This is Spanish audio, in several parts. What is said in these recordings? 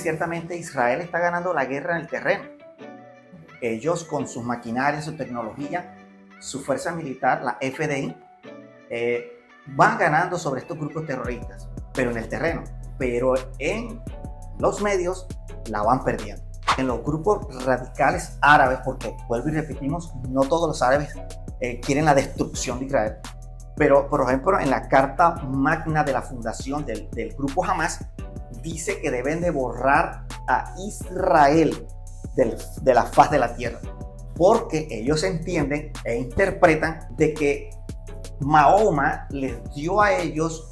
ciertamente Israel está ganando la guerra en el terreno. Ellos con sus maquinarias, su tecnología, su fuerza militar, la FDI, van ganando sobre estos grupos terroristas, pero en el terreno. Pero en los medios la van perdiendo. En los grupos radicales árabes, porque vuelvo y repetimos, no todos los árabes quieren la destrucción de Israel, pero por ejemplo en la carta magna de la fundación del grupo Hamas dice que deben de borrar a Israel de la faz de la tierra, porque ellos entienden e interpretan de que Mahoma les dio a ellos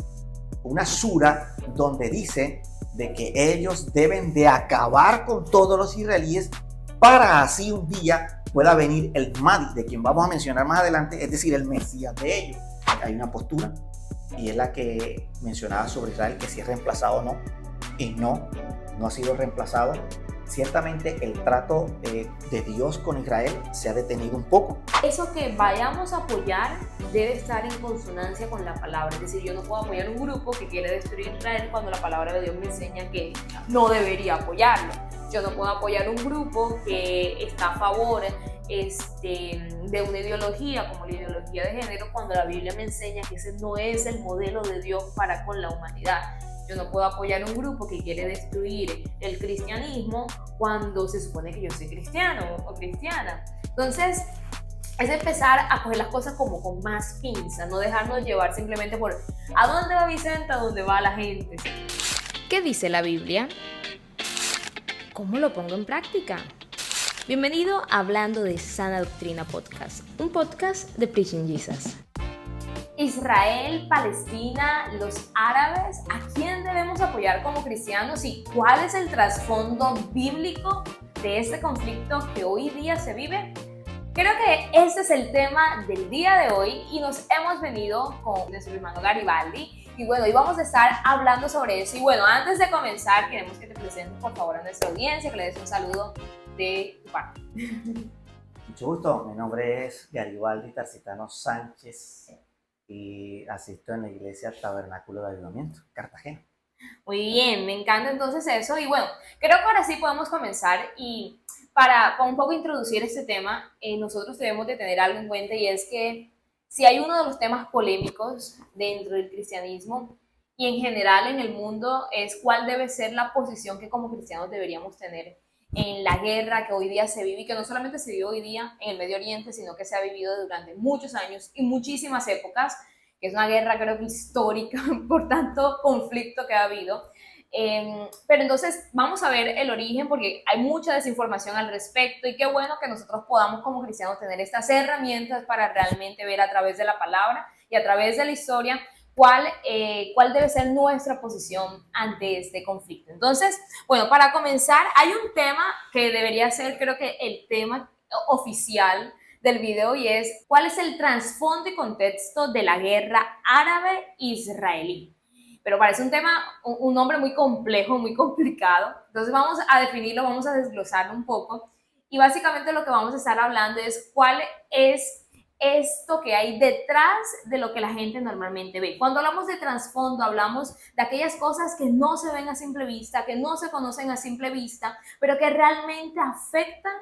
una sura donde dice de que ellos deben de acabar con todos los israelíes para así un día pueda venir el Mahdi, de quien vamos a mencionar más adelante, es decir, el Mesías de ellos. Hay una postura y es la que mencionaba sobre Israel, que si es reemplazado o no, y no ha sido reemplazado. Ciertamente el trato de Dios con Israel se ha detenido un poco. Eso que vayamos a apoyar debe estar en consonancia con la palabra. Es decir, yo no puedo apoyar un grupo que quiere destruir Israel cuando la palabra de Dios me enseña que no debería apoyarlo. Yo no puedo apoyar un grupo que está a favor de una ideología como la ideología de género cuando la Biblia me enseña que ese no es el modelo de Dios para con la humanidad. Yo no puedo apoyar un grupo que quiere destruir el cristianismo cuando se supone que yo soy cristiano o cristiana. Entonces, es empezar a coger las cosas como con más pinza, no dejarnos llevar simplemente por ¿a dónde va Vicente? ¿A dónde va la gente? ¿Qué dice la Biblia? ¿Cómo lo pongo en práctica? Bienvenido a Hablando de Sana Doctrina Podcast, un podcast de Preaching Jesus. Israel, Palestina, los árabes, ¿a quién debemos apoyar como cristianos y cuál es el trasfondo bíblico de este conflicto que hoy día se vive? Creo que este es el tema del día de hoy y nos hemos venido con nuestro hermano Garibaldi y bueno, hoy vamos a estar hablando sobre eso. Y bueno, antes de comenzar queremos que te presentes por favor a nuestra audiencia, que le des un saludo de tu parte. Mucho gusto, mi nombre es Garibaldi Tarcitano Sánchez y asisto en la iglesia Tabernáculo de Avivamiento, Cartagena. Muy bien, me encanta entonces eso y bueno, creo que ahora sí podemos comenzar y para un poco introducir este tema, nosotros debemos de tener algo en cuenta y es que si hay uno de los temas polémicos dentro del cristianismo y en general en el mundo es cuál debe ser la posición que como cristianos deberíamos tener en la guerra que hoy día se vive y que no solamente se vive hoy día en el Medio Oriente, sino que se ha vivido durante muchos años y muchísimas épocas, que es una guerra creo que histórica por tanto conflicto que ha habido. Pero entonces vamos a ver el origen porque hay mucha desinformación al respecto y qué bueno que nosotros podamos como cristianos tener estas herramientas para realmente ver a través de la palabra y a través de la historia cuál debe ser nuestra posición ante este conflicto. Entonces, bueno, para comenzar, hay un tema que debería ser, creo que el tema oficial del video y es cuál es el trasfondo y contexto de la guerra árabe-israelí. Pero parece un tema, un nombre muy complejo, muy complicado. Entonces vamos a definirlo, vamos a desglosarlo un poco. Y básicamente lo que vamos a estar hablando es cuál es esto que hay detrás de lo que la gente normalmente ve. Cuando hablamos de trasfondo, hablamos de aquellas cosas que no se ven a simple vista, que no se conocen a simple vista, pero que realmente afectan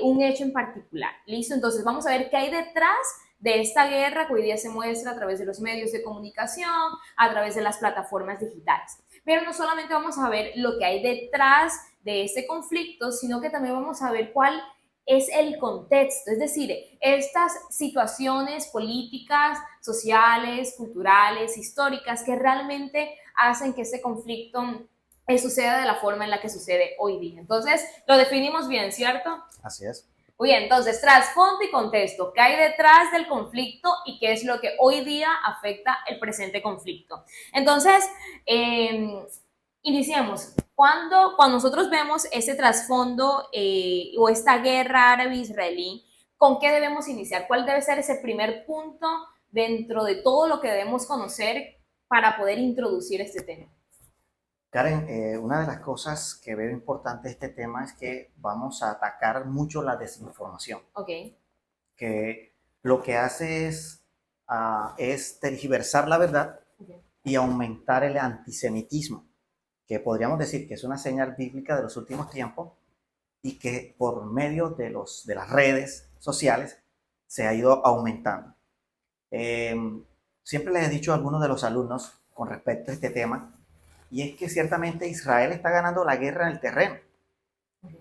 un hecho en particular. ¿Listo? Entonces vamos a ver qué hay detrás de esta guerra que hoy día se muestra a través de los medios de comunicación, a través de las plataformas digitales. Pero no solamente vamos a ver lo que hay detrás de este conflicto, sino que también vamos a ver cuál es el contexto, es decir, estas situaciones políticas, sociales, culturales, históricas que realmente hacen que este conflicto suceda de la forma en la que sucede hoy día. Entonces, lo definimos bien, ¿cierto? Así es. Muy bien, entonces, trasfondo y contexto, ¿qué hay detrás del conflicto y qué es lo que hoy día afecta el presente conflicto? Entonces, iniciemos. Cuando nosotros vemos ese trasfondo o esta guerra árabe-israelí, ¿con qué debemos iniciar? ¿Cuál debe ser ese primer punto dentro de todo lo que debemos conocer para poder introducir este tema? Karen, una de las cosas que veo importante de este tema es que vamos a atacar mucho la desinformación. Ok. Que lo que hace es tergiversar la verdad y aumentar el antisemitismo, que podríamos decir que es una señal bíblica de los últimos tiempos y que por medio de las redes sociales se ha ido aumentando. Eh, Siempre les he dicho a algunos de los alumnos con respecto a este tema, y es que ciertamente Israel está ganando la guerra en el terreno.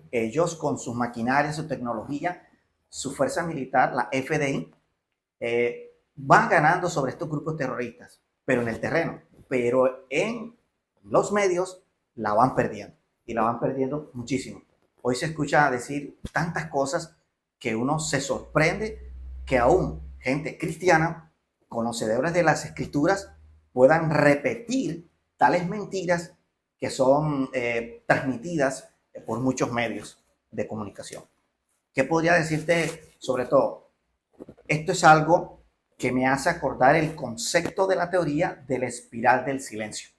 Ellos con sus maquinarias, su tecnología, su fuerza militar, la FDI, van ganando sobre estos grupos terroristas, pero en el terreno, pero en los medios la van perdiendo, y la van perdiendo muchísimo. Hoy se escucha decir tantas cosas que uno se sorprende que aún gente cristiana, conocedores de las escrituras, puedan repetir tales mentiras que son transmitidas por muchos medios de comunicación. ¿Qué podría decirte sobre todo? Esto es algo que me hace acordar el concepto de la teoría de la espiral del silencio.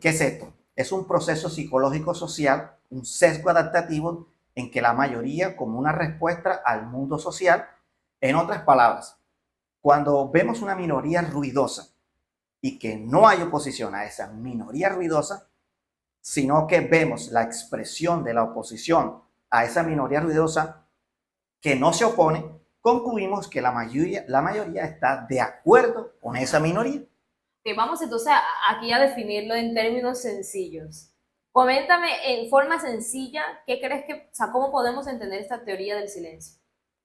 ¿Qué es esto? Es un proceso psicológico social, un sesgo adaptativo en que la mayoría, como una respuesta al mundo social, en otras palabras, cuando vemos una minoría ruidosa y que no hay oposición a esa minoría ruidosa, sino que vemos la expresión de la oposición a esa minoría ruidosa que no se opone, concluimos que la mayoría está de acuerdo con esa minoría. Ok, vamos entonces aquí a definirlo en términos sencillos. Coméntame en forma sencilla, ¿qué crees que, o sea, cómo podemos entender esta teoría del silencio,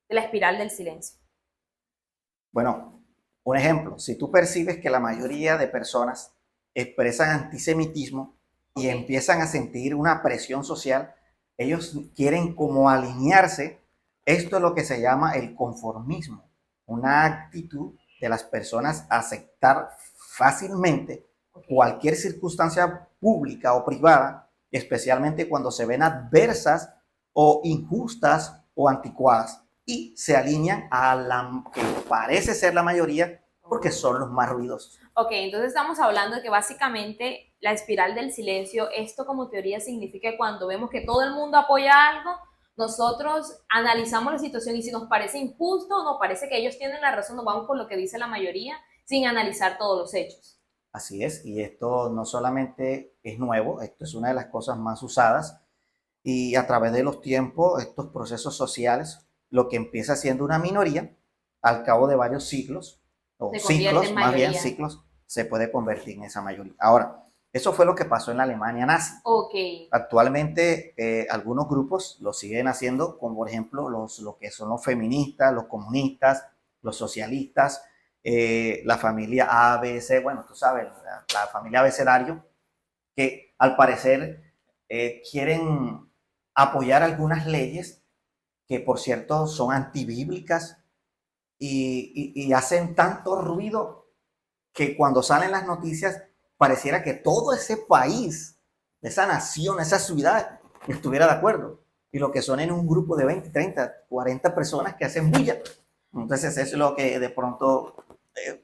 de la espiral del silencio? Bueno, un ejemplo, si tú percibes que la mayoría de personas expresan antisemitismo y empiezan a sentir una presión social, ellos quieren como alinearse. Esto es lo que se llama el conformismo, una actitud de las personas a aceptar fácilmente cualquier circunstancia pública o privada, especialmente cuando se ven adversas o injustas o anticuadas, y se alinean a la que parece ser la mayoría porque son los más ruidosos. Ok, entonces estamos hablando de que básicamente la espiral del silencio, esto como teoría significa que cuando vemos que todo el mundo apoya algo, nosotros analizamos la situación y si nos parece injusto o nos parece que ellos tienen la razón, nos vamos por lo que dice la mayoría sin analizar todos los hechos. Así es, y esto no solamente es nuevo, esto es una de las cosas más usadas, y a través de los tiempos, estos procesos sociales, lo que empieza siendo una minoría, al cabo de varios siglos, o Se convierte ciclos, en más bien mayoría. ciclos, se puede convertir en esa mayoría. Ahora, eso fue lo que pasó en la Alemania nazi. Ok, Actualmente algunos grupos lo siguen haciendo, como por ejemplo lo que son los feministas, los comunistas, los socialistas, la familia ABC, bueno, tú sabes, la familia abecedario, que al parecer quieren apoyar algunas leyes que por cierto son antibíblicas y hacen tanto ruido que cuando salen las noticias pareciera que todo ese país, esa nación, esa ciudad estuviera de acuerdo. Y lo que son en un grupo de 20, 30, 40 personas que hacen bulla. Entonces eso es lo que de pronto,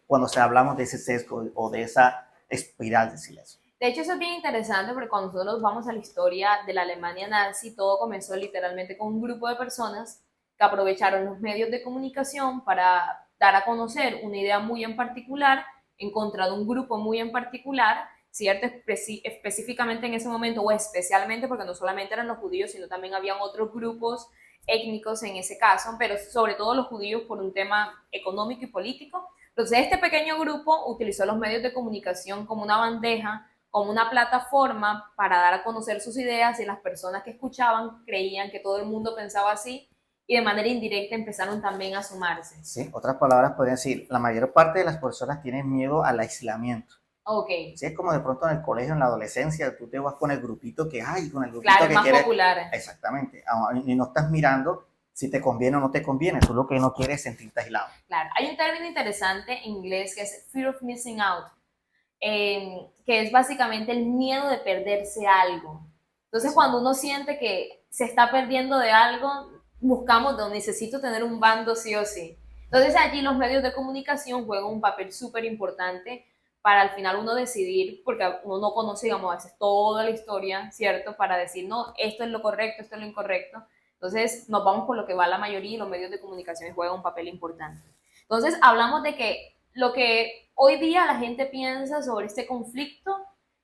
cuando se hablamos de ese sesgo o de esa espiral de silencio. de hecho eso es bien interesante porque cuando nosotros vamos a la historia de la Alemania nazi, todo comenzó literalmente con un grupo de personas que aprovecharon los medios de comunicación para dar a conocer una idea muy en particular en contra de un grupo muy en particular, ¿cierto? Específicamente en ese momento, o especialmente porque no solamente eran los judíos, sino también habían otros grupos étnicos en ese caso, pero sobre todo los judíos por un tema económico y político. Entonces este pequeño grupo utilizó los medios de comunicación como una bandeja, como una plataforma para dar a conocer sus ideas y las personas que escuchaban creían que todo el mundo pensaba así y de manera indirecta empezaron también a sumarse. Sí, otras palabras pueden decir, la mayor parte de las personas tienen miedo al aislamiento. Ok. Sí, es como de pronto en el colegio, en la adolescencia, tú te vas con el grupito que hay, con el grupito Claro, que más quiere. popular. Exactamente. Y no estás mirando si te conviene o no te conviene. Tú lo que no quieres es sentirte aislado. Claro, hay un término interesante en inglés que es fear of missing out, que es básicamente el miedo de perderse algo. Entonces, cuando uno siente que se está perdiendo de algo, buscamos de necesito tener un bando sí o sí. Entonces, allí los medios de comunicación juegan un papel súper importante para al final uno decidir, porque uno no conoce, digamos, a veces toda la historia, ¿cierto? Para decir, no, esto es lo correcto, esto es lo incorrecto. Entonces, nos vamos por lo que va la mayoría y los medios de comunicación juegan un papel importante. Entonces, hablamos de que lo que hoy día la gente piensa sobre este conflicto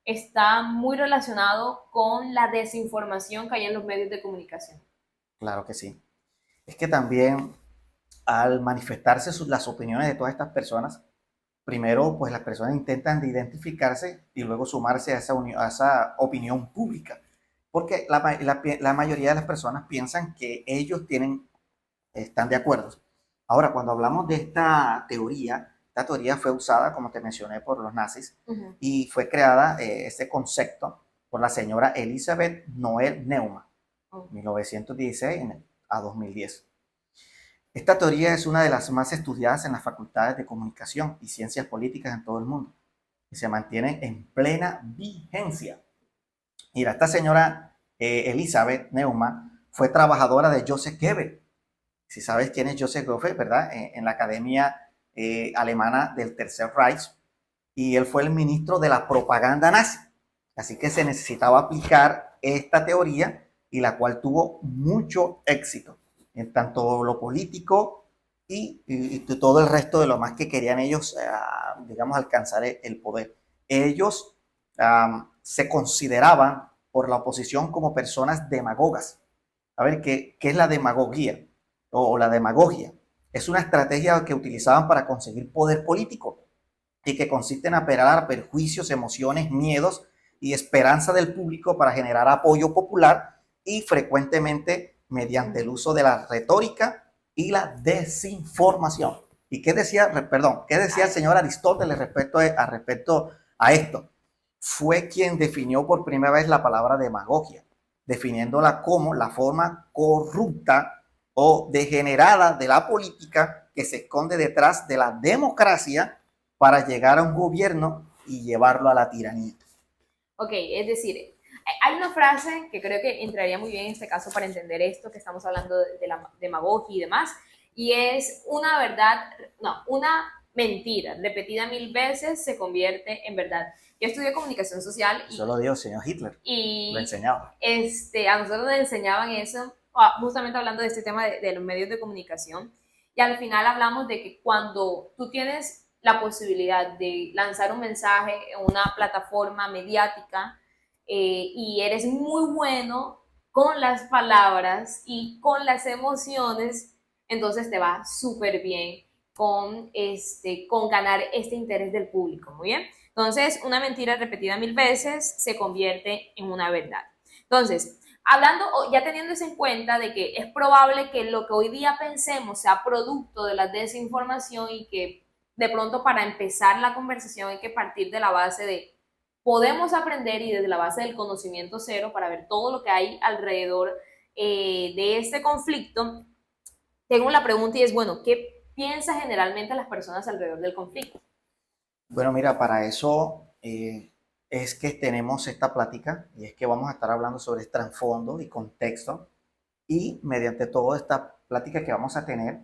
está muy relacionado con la desinformación que hay en los medios de comunicación. Claro que sí. Es que también al manifestarse las opiniones de todas estas personas, primero pues las personas intentan de identificarse y luego sumarse a a esa opinión pública, porque la mayoría de las personas piensan que ellos están de acuerdo. Ahora, cuando hablamos de esta teoría fue usada, como te mencioné, por los nazis y fue creada este concepto por la señora Elisabeth Noel Neumann, 1916 a 2010. Esta teoría es una de las más estudiadas en las facultades de comunicación y ciencias políticas en todo el mundo y se mantiene en plena vigencia. Mira, esta señora Elisabeth Neumann fue trabajadora de Joseph Goebbels. Si sabes quién es Joseph Goebbels, ¿verdad? En la Academia Alemana del Tercer Reich, y él fue el ministro de la propaganda nazi. Así que se necesitaba aplicar esta teoría y la cual tuvo mucho éxito en tanto lo político y todo el resto de lo más que querían ellos, digamos, alcanzar el poder. Ellos se consideraban por la oposición como personas demagogas. A ver, ¿qué es la demagogia? O la demagogia. Es una estrategia que utilizaban para conseguir poder político y que consiste en apelar a perjuicios, emociones, miedos y esperanza del público para generar apoyo popular y frecuentemente mediante el uso de la retórica y la desinformación. ¿Y qué decía, qué decía el señor Aristóteles respecto a esto? Fue quien definió por primera vez la palabra demagogia, definiéndola como la forma corrupta o degenerada de la política que se esconde detrás de la democracia para llegar a un gobierno y llevarlo a la tiranía. Ok, es decir, hay una frase que creo que entraría muy bien en este caso para entender esto que estamos hablando de la demagogia y demás, y es una verdad, no, una mentira repetida 1000 veces se convierte en verdad. Yo estudié comunicación social y... Eso lo dijo el señor Hitler, y lo enseñaba. A nosotros nos enseñaban eso, justamente hablando de este tema de los medios de comunicación, y al final hablamos de que cuando tú tienes la posibilidad de lanzar un mensaje en una plataforma mediática y eres muy bueno con las palabras y con las emociones, entonces te va súper bien con ganar este interés del público, ¿muy bien? Entonces, una mentira repetida 1000 veces se convierte en una verdad. Entonces, hablando, ya teniendo eso en cuenta de que es probable que lo que hoy día pensemos sea producto de la desinformación y que de pronto para empezar la conversación hay que partir de la base de podemos aprender y desde la base del conocimiento cero para ver todo lo que hay alrededor de este conflicto. Tengo la pregunta y es, bueno, ¿qué piensan generalmente las personas alrededor del conflicto? Bueno, mira, para eso es que tenemos esta plática y es que vamos a estar hablando sobre el trasfondo y contexto y mediante toda esta plática que vamos a tener,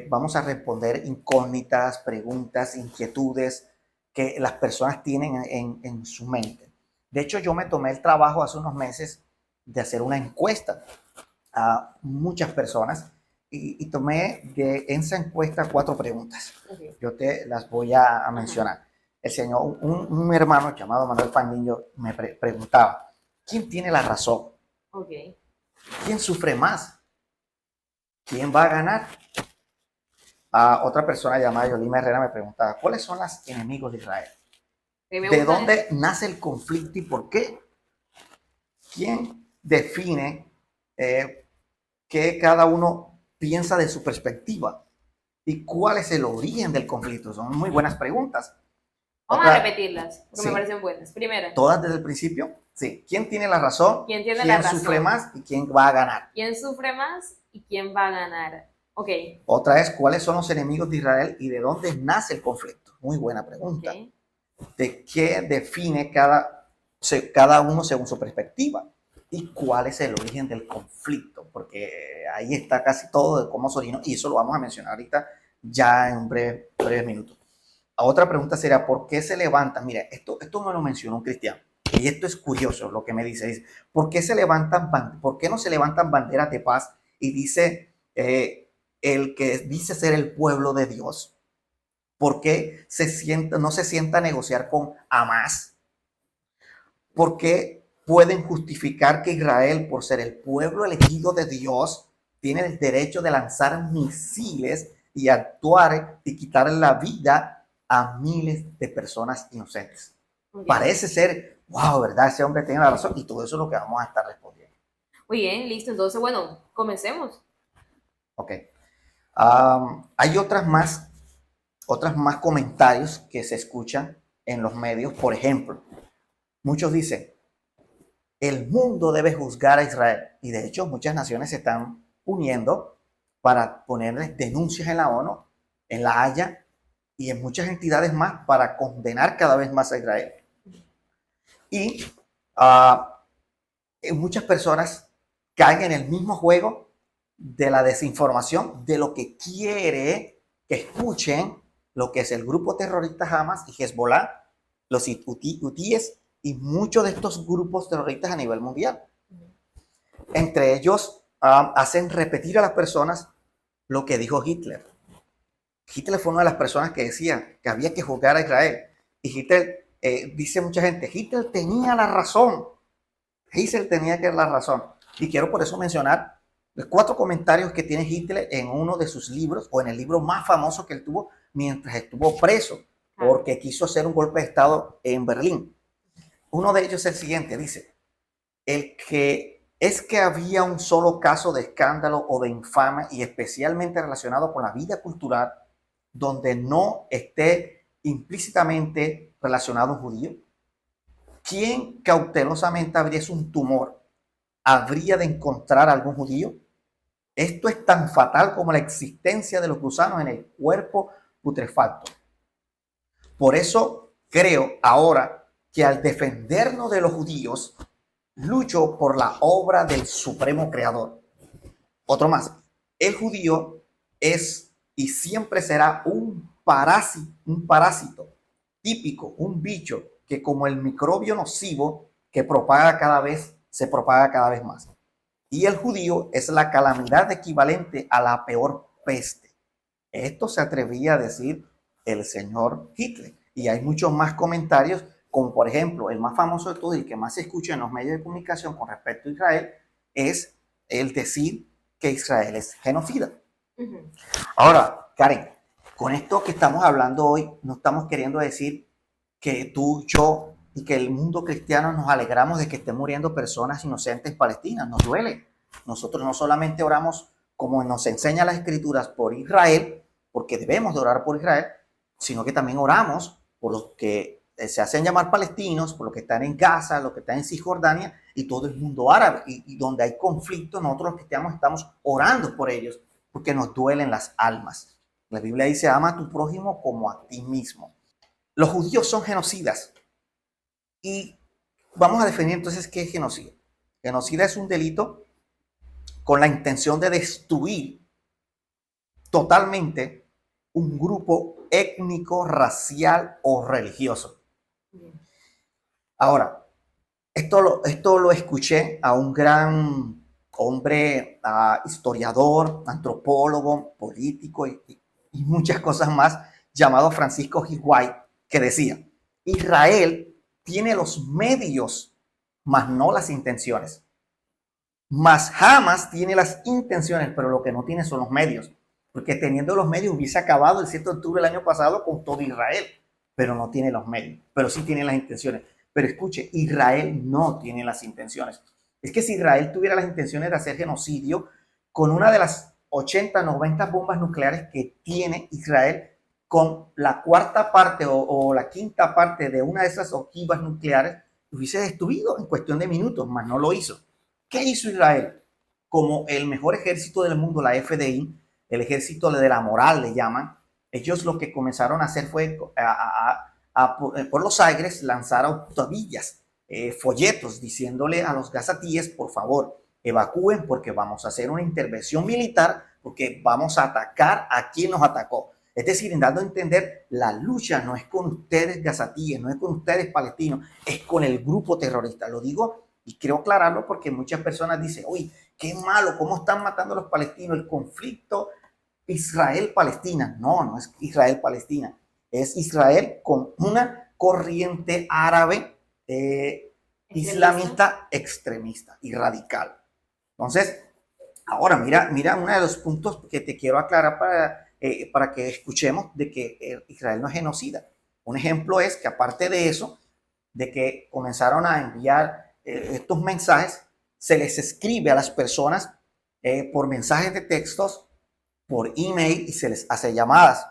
vamos a responder incógnitas, preguntas, inquietudes que las personas tienen en su mente. De hecho, yo me tomé el trabajo hace unos meses de hacer una encuesta a muchas personas y tomé de esa encuesta 4 preguntas. Okay. Yo te las voy a mencionar. El señor, un hermano llamado Manuel Fandiño me preguntaba, ¿quién tiene la razón? Okay. ¿Quién sufre más? ¿Quién va a ganar? Otra persona llamada Yolima Herrera me preguntaba, ¿cuáles son los enemigos de Israel? ¿De dónde nace el conflicto y por qué? ¿Quién define qué cada uno piensa de su perspectiva? ¿Y cuál es el origen del conflicto? Son muy buenas preguntas. Vamos a repetirlas, porque sí, me parecen buenas. Primero. ¿Todas desde el principio? Sí. ¿Quién tiene la razón? ¿Quién tiene la razón? ¿Quién sufre más y quién va a ganar? ¿Quién sufre más y quién va a ganar? Ok. Otra es, ¿cuáles son los enemigos de Israel y de dónde nace el conflicto? Muy buena pregunta. Okay. ¿De qué define cada uno según su perspectiva? ¿Y cuál es el origen del conflicto? Porque ahí está casi todo de cómo se originó y eso lo vamos a mencionar ahorita ya en breves minutos. Otra pregunta sería, ¿por qué se levantan? Mira, esto me lo mencionó un cristiano y esto es curioso lo que me dice. ¿Por qué no se levantan banderas de paz y dice el que dice ser el pueblo de Dios? ¿Por qué no se sienta a negociar con Hamás? porque pueden justificar que Israel, por ser el pueblo elegido de Dios, tiene el derecho de lanzar misiles y actuar y quitarle la vida a miles de personas inocentes. Parece ser, wow, ¿verdad? Ese hombre tiene la razón, y todo eso es lo que vamos a estar respondiendo. Muy bien, listo. Entonces, bueno, comencemos. Ok. Hay otras más comentarios que se escuchan en los medios. Por ejemplo, muchos dicen, el mundo debe juzgar a Israel. Y de hecho, muchas naciones se están uniendo para ponerles denuncias en la ONU, en la Haya y en muchas entidades más para condenar cada vez más a Israel. Y muchas personas caen en el mismo juego de la desinformación, de lo que quiere que escuchen lo que es el grupo terrorista Hamas y Hezbollah, los hutíes y muchos de estos grupos terroristas a nivel mundial. Entre ellos hacen repetir a las personas lo que dijo Hitler. Hitler fue una de las personas que decía que había que juzgar a Israel. Y Hitler, dice mucha gente, Hitler tenía la razón. Hitler tenía que la razón. Y quiero por eso mencionar los 4 comentarios que tiene Hitler en uno de sus libros, o en el libro más famoso que él tuvo mientras estuvo preso, porque quiso hacer un golpe de Estado en Berlín. Uno de ellos es el siguiente, dice, es que había un solo caso de escándalo o de infamia, y especialmente relacionado con la vida cultural, donde no esté implícitamente relacionado un judío. ¿Quién cautelosamente abriese un tumor habría de encontrar algún judío? Esto es tan fatal como la existencia de los gusanos en el cuerpo putrefacto. Por eso creo ahora que al defendernos de los judíos, lucho por la obra del Supremo Creador. Otro más. El judío es y siempre será un parásito típico, un bicho que, como el microbio nocivo que se propaga cada vez más. Y el judío es la calamidad equivalente a la peor peste. Esto se atrevía a decir el señor Hitler. Y hay muchos más comentarios, como por ejemplo, el más famoso de todos y el que más se escucha en los medios de comunicación con respecto a Israel, es el decir que Israel es genocida. Ahora, Karen, con esto que estamos hablando hoy, no estamos queriendo decir que tú, yo y que el mundo cristiano nos alegramos de que estén muriendo personas inocentes palestinas. Nos duele. Nosotros no solamente oramos, como nos enseña las escrituras, por Israel, porque debemos de orar por Israel, sino que también oramos por los que se hacen llamar palestinos, por los que están en Gaza, los que están en Cisjordania y todo el mundo árabe. Y donde hay conflicto, nosotros los cristianos estamos orando por ellos porque nos duelen las almas. La Biblia dice, ama a tu prójimo como a ti mismo. Los judíos son genocidas. Y vamos a definir entonces qué es genocidio. Genocida es un delito con la intención de destruir totalmente un grupo étnico, racial o religioso. Ahora, esto lo escuché a un gran hombre, historiador, antropólogo, político y muchas cosas más, llamado Francisco G. White, que decía, Israel tiene los medios, mas no las intenciones. Mas Hamas tiene las intenciones, pero lo que no tiene son los medios. Porque teniendo los medios hubiese acabado el 7 de octubre del año pasado con todo Israel, pero no tiene los medios, pero sí tiene las intenciones. Pero escuche, Israel no tiene las intenciones. Es que si Israel tuviera las intenciones de hacer genocidio, con una de las 80, 90 bombas nucleares que tiene Israel, con la cuarta parte o la quinta parte de una de esas ojivas nucleares, lo hubiese destruido en cuestión de minutos, mas no lo hizo. ¿Qué hizo Israel? Como el mejor ejército del mundo, la FDI, el ejército de la moral le llaman, ellos lo que comenzaron a hacer fue por los aires lanzar autovillas, folletos diciéndole a los gazatíes, por favor, evacúen porque vamos a hacer una intervención militar, porque vamos a atacar a quien nos atacó. Es decir, dando a entender, la lucha no es con ustedes gazatíes, no es con ustedes palestinos, es con el grupo terrorista. Lo digo y quiero aclararlo porque muchas personas dicen, uy, qué malo, cómo están matando a los palestinos, el conflicto Israel-Palestina. No, no es Israel-Palestina, es Israel con una corriente árabe islamista extremista y radical. Entonces, ahora mira uno de los puntos que te quiero aclarar para que escuchemos de que Israel no es genocida. Un ejemplo es que aparte de eso, de que comenzaron a enviar estos mensajes, se les escribe a las personas por mensajes de textos, por email y se les hace llamadas.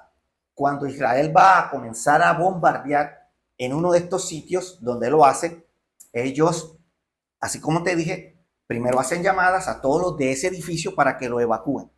Cuando Israel va a comenzar a bombardear en uno de estos sitios donde lo hace, ellos, así como te dije, primero hacen llamadas a todos los de ese edificio para que lo evacúen.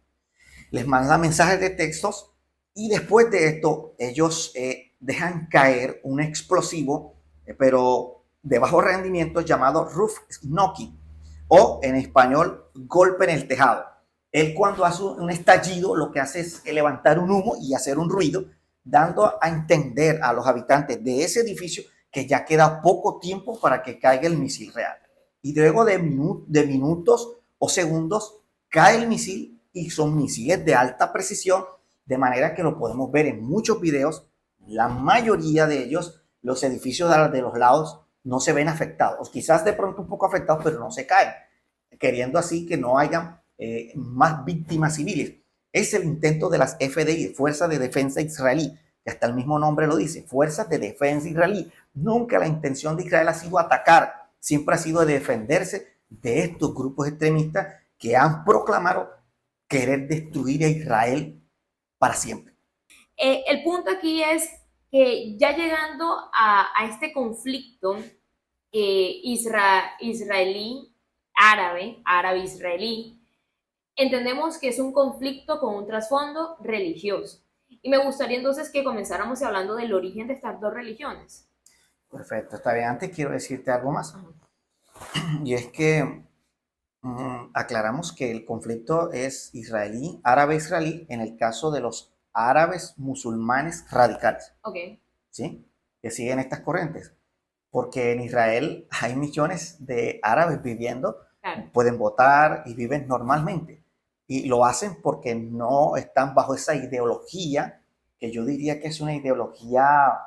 Les mandan mensajes de textos y después de esto ellos dejan caer un explosivo, pero de bajo rendimiento llamado roof knocking o en español golpe en el tejado. Él cuando hace un estallido lo que hace es levantar un humo y hacer un ruido, dando a entender a los habitantes de ese edificio que ya queda poco tiempo para que caiga el misil real. Y luego de minutos o segundos cae el misil y son misiles de alta precisión, de manera que lo podemos ver en muchos videos. La mayoría de ellos, los edificios de los lados no se ven afectados, quizás de pronto un poco afectados, pero no se caen, queriendo así que no hayan más víctimas civiles. Es el intento de las FDI, Fuerzas de Defensa Israelí, que hasta el mismo nombre lo dice, Fuerzas de Defensa Israelí. Nunca la intención de Israel ha sido atacar, siempre ha sido de defenderse de estos grupos extremistas que han proclamado querer destruir a Israel para siempre. El punto aquí es que ya llegando a este conflicto árabe-israelí, entendemos que es un conflicto con un trasfondo religioso. Y me gustaría entonces que comenzáramos hablando del origen de estas dos religiones. Perfecto, está bien. Antes quiero decirte algo más. Y es que aclaramos que el conflicto es israelí, árabe-israelí, en el caso de los árabes musulmanes radicales. Ok. ¿Sí? Que siguen estas corrientes. Porque en Israel hay millones de árabes viviendo, claro, pueden votar y viven normalmente. Y lo hacen porque no están bajo esa ideología, que yo diría que es una ideología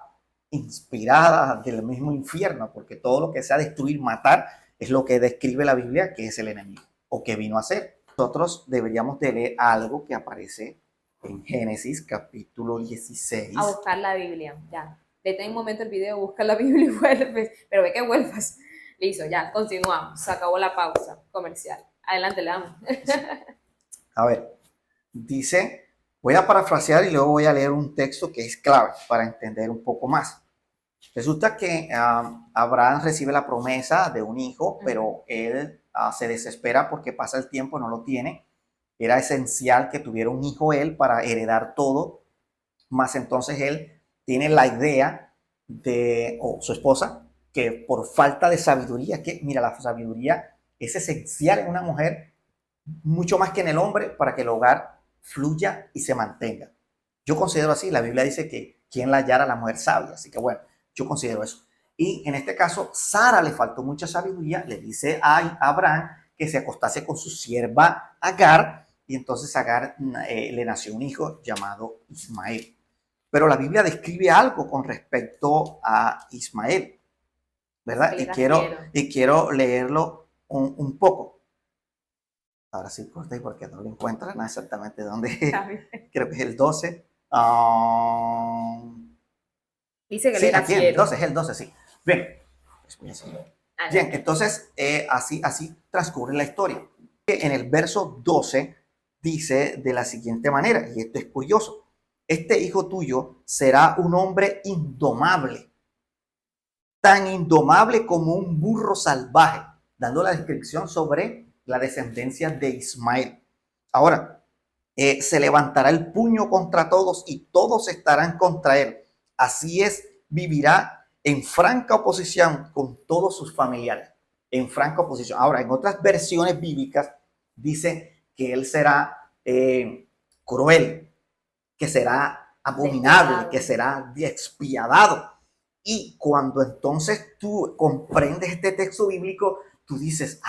inspirada del mismo infierno, porque todo lo que sea destruir, matar, es lo que describe la Biblia que es el enemigo, o que vino a ser. Nosotros deberíamos de leer algo que aparece en Génesis, capítulo 16. A buscar la Biblia, ya. Detén un momento el video, busca la Biblia y vuelves, pero ve que vuelvas. Listo, ya, continuamos. Se acabó la pausa comercial. Adelante, le damos. A ver, dice, voy a parafrasear y luego voy a leer un texto que es clave para entender un poco más. Resulta que Abraham recibe la promesa de un hijo, pero él se desespera porque pasa el tiempo, no lo tiene. Era esencial que tuviera un hijo él para heredar todo, más entonces él tiene la idea o su esposa, que por falta de sabiduría, que mira, la sabiduría es esencial en una mujer, mucho más que en el hombre, para que el hogar fluya y se mantenga. Yo considero así, la Biblia dice que quien la hallara, la mujer sabia, así que bueno, yo considero eso. Y en este caso, Sara le faltó mucha sabiduría, le dice a Abraham que se acostase con su sierva Agar, y entonces Agar le nació un hijo llamado Ismael. Pero la Biblia describe algo con respecto a Ismael, ¿verdad? Y quiero leerlo un poco. Ahora sí corté porque no lo encuentran exactamente dónde. Creo que es el 12. Dice que sí, aquí es el 12, sí. Bien, pues voy a seguir. Bien, entonces así transcurre la historia. En el verso 12 dice de la siguiente manera, y esto es curioso: este hijo tuyo será un hombre indomable, tan indomable como un burro salvaje, dando la descripción sobre la descendencia de Ismael. Ahora, se levantará el puño contra todos y todos estarán contra él. Así es, vivirá en franca oposición con todos sus familiares. En franca oposición. Ahora, en otras versiones bíblicas dice que él será cruel, que será abominable, que será despiadado. Y cuando entonces tú comprendes este texto bíblico, tú dices,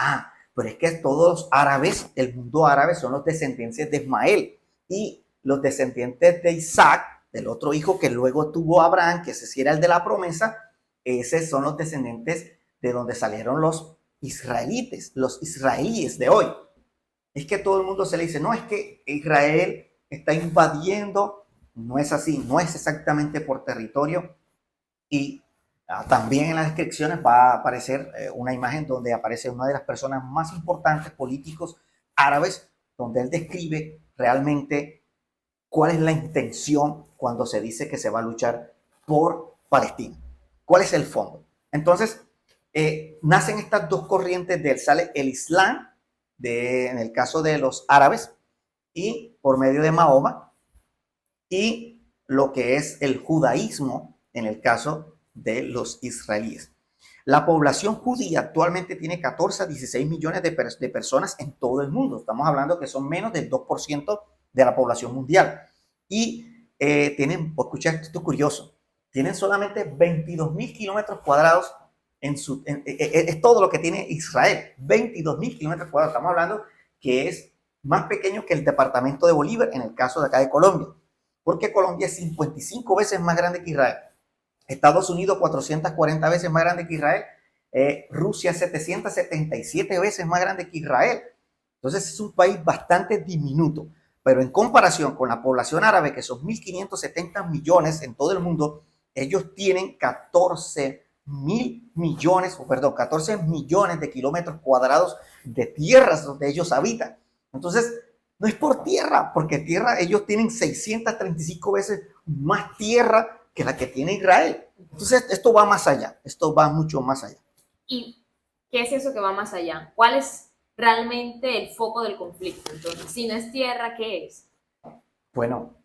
pero es que todos los árabes, el mundo árabe, son los descendientes de Ismael y los descendientes de Isaac, del otro hijo que luego tuvo Abraham, que ese sí era el de la promesa. Esos son los descendientes de donde salieron los israelíes de hoy. Es que todo el mundo se le dice, no, es que Israel está invadiendo. No es así, no es exactamente por territorio. Y también en las descripciones va a aparecer una imagen donde aparece una de las personas más importantes políticos árabes, donde él describe realmente cuál es la intención cuando se dice que se va a luchar por Palestina. ¿Cuál es el fondo? Entonces, nacen estas dos corrientes de él. Sale el Islam, en el caso de los árabes, y por medio de Mahoma, y lo que es el judaísmo en el caso de los israelíes. La población judía actualmente tiene 14 a 16 millones de personas en todo el mundo. Estamos hablando que son menos del 2% de la población mundial. Y tienen, escucha, esto es curioso, tienen solamente 22.000 kilómetros cuadrados es todo lo que tiene Israel, 22.000 kilómetros cuadrados. Estamos hablando que es más pequeño que el departamento de Bolívar en el caso de acá de Colombia, porque Colombia es 55 veces más grande que Israel. Estados Unidos 440 veces más grande que Israel. Rusia 777 veces más grande que Israel. Entonces es un país bastante diminuto, pero en comparación con la población árabe, que son 1.570 millones en todo el mundo, ellos tienen 14 millones de kilómetros cuadrados de tierras donde ellos habitan. Entonces, no es por tierra, porque tierra ellos tienen 635 veces más tierra que la que tiene Israel. Entonces, esto va más allá, esto va mucho más allá. ¿Y qué es eso que va más allá? ¿Cuál es realmente el foco del conflicto? Entonces, si no es tierra, ¿qué es? Bueno,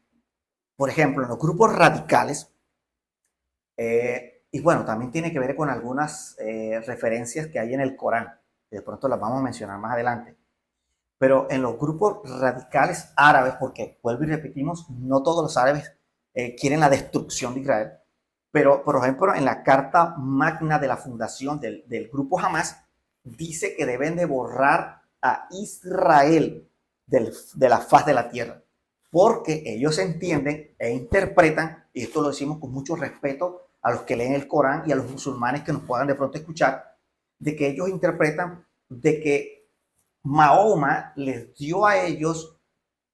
por ejemplo, en los grupos radicales, y bueno, también tiene que ver con algunas referencias que hay en el Corán, que de pronto las vamos a mencionar más adelante. Pero en los grupos radicales árabes, porque vuelvo y repetimos, no todos los árabes quieren la destrucción de Israel, pero por ejemplo en la carta magna de la fundación del grupo Hamas, dice que deben de borrar a Israel de la faz de la tierra, porque ellos entienden e interpretan, y esto lo decimos con mucho respeto a los que leen el Corán y a los musulmanes que nos puedan de pronto escuchar, de que ellos interpretan de que Mahoma les dio a ellos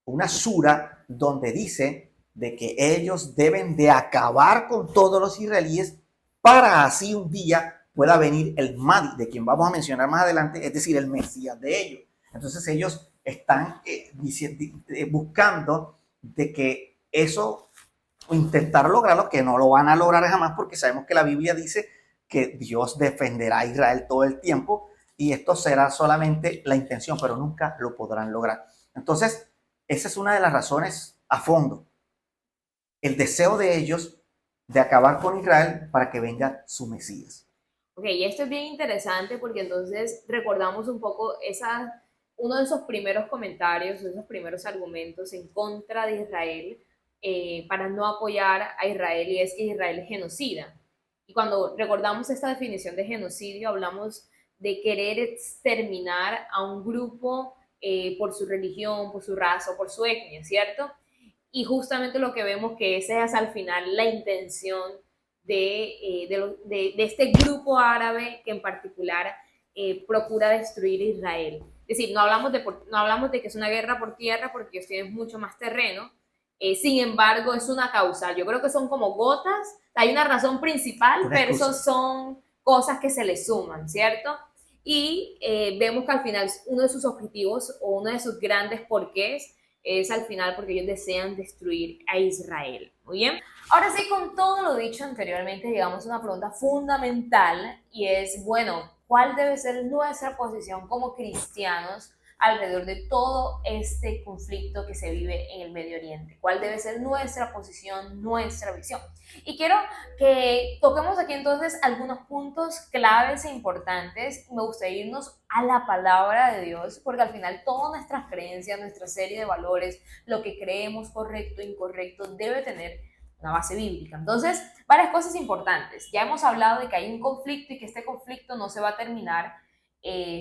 una sura donde dice de que ellos deben de acabar con todos los israelíes para así un día pueda venir el Mahdi, de quien vamos a mencionar más adelante, es decir, el Mesías de ellos. Entonces ellos están buscando de que eso, intentar lograrlo, que no lo van a lograr jamás, porque sabemos que la Biblia dice que Dios defenderá a Israel todo el tiempo, y esto será solamente la intención, pero nunca lo podrán lograr. Entonces, esa es una de las razones a fondo. El deseo de ellos de acabar con Israel para que venga su Mesías. Ok, y esto es bien interesante porque entonces recordamos un poco uno de esos primeros comentarios, esos primeros argumentos en contra de Israel para no apoyar a Israel, y es que Israel es genocida. Y cuando recordamos esta definición de genocidio, hablamos de querer exterminar a un grupo por su religión, por su raza o por su etnia, ¿cierto? Y justamente lo que vemos que esa es al final la intención de este grupo árabe que en particular procura destruir Israel. Es decir, no hablamos de que es una guerra por tierra porque ellos tienen mucho más terreno, sin embargo es una causal. Yo creo que son como gotas, hay una razón principal, pero eso son cosas que se le suman, ¿cierto? Y vemos que al final uno de sus objetivos o uno de sus grandes porqués es al final porque ellos desean destruir a Israel. Muy bien. Ahora sí, con todo lo dicho anteriormente, llegamos a una pregunta fundamental y es, bueno, ¿cuál debe ser nuestra posición como cristianos alrededor de todo este conflicto que se vive en el Medio Oriente? ¿Cuál debe ser nuestra posición, nuestra visión? Y quiero que toquemos aquí entonces algunos puntos claves e importantes. Me gustaría irnos a la palabra de Dios, porque al final todas nuestras creencias, nuestra serie de valores, lo que creemos correcto e incorrecto, debe tener una base bíblica. Entonces, varias cosas importantes. Ya hemos hablado de que hay un conflicto y que este conflicto no se va a terminar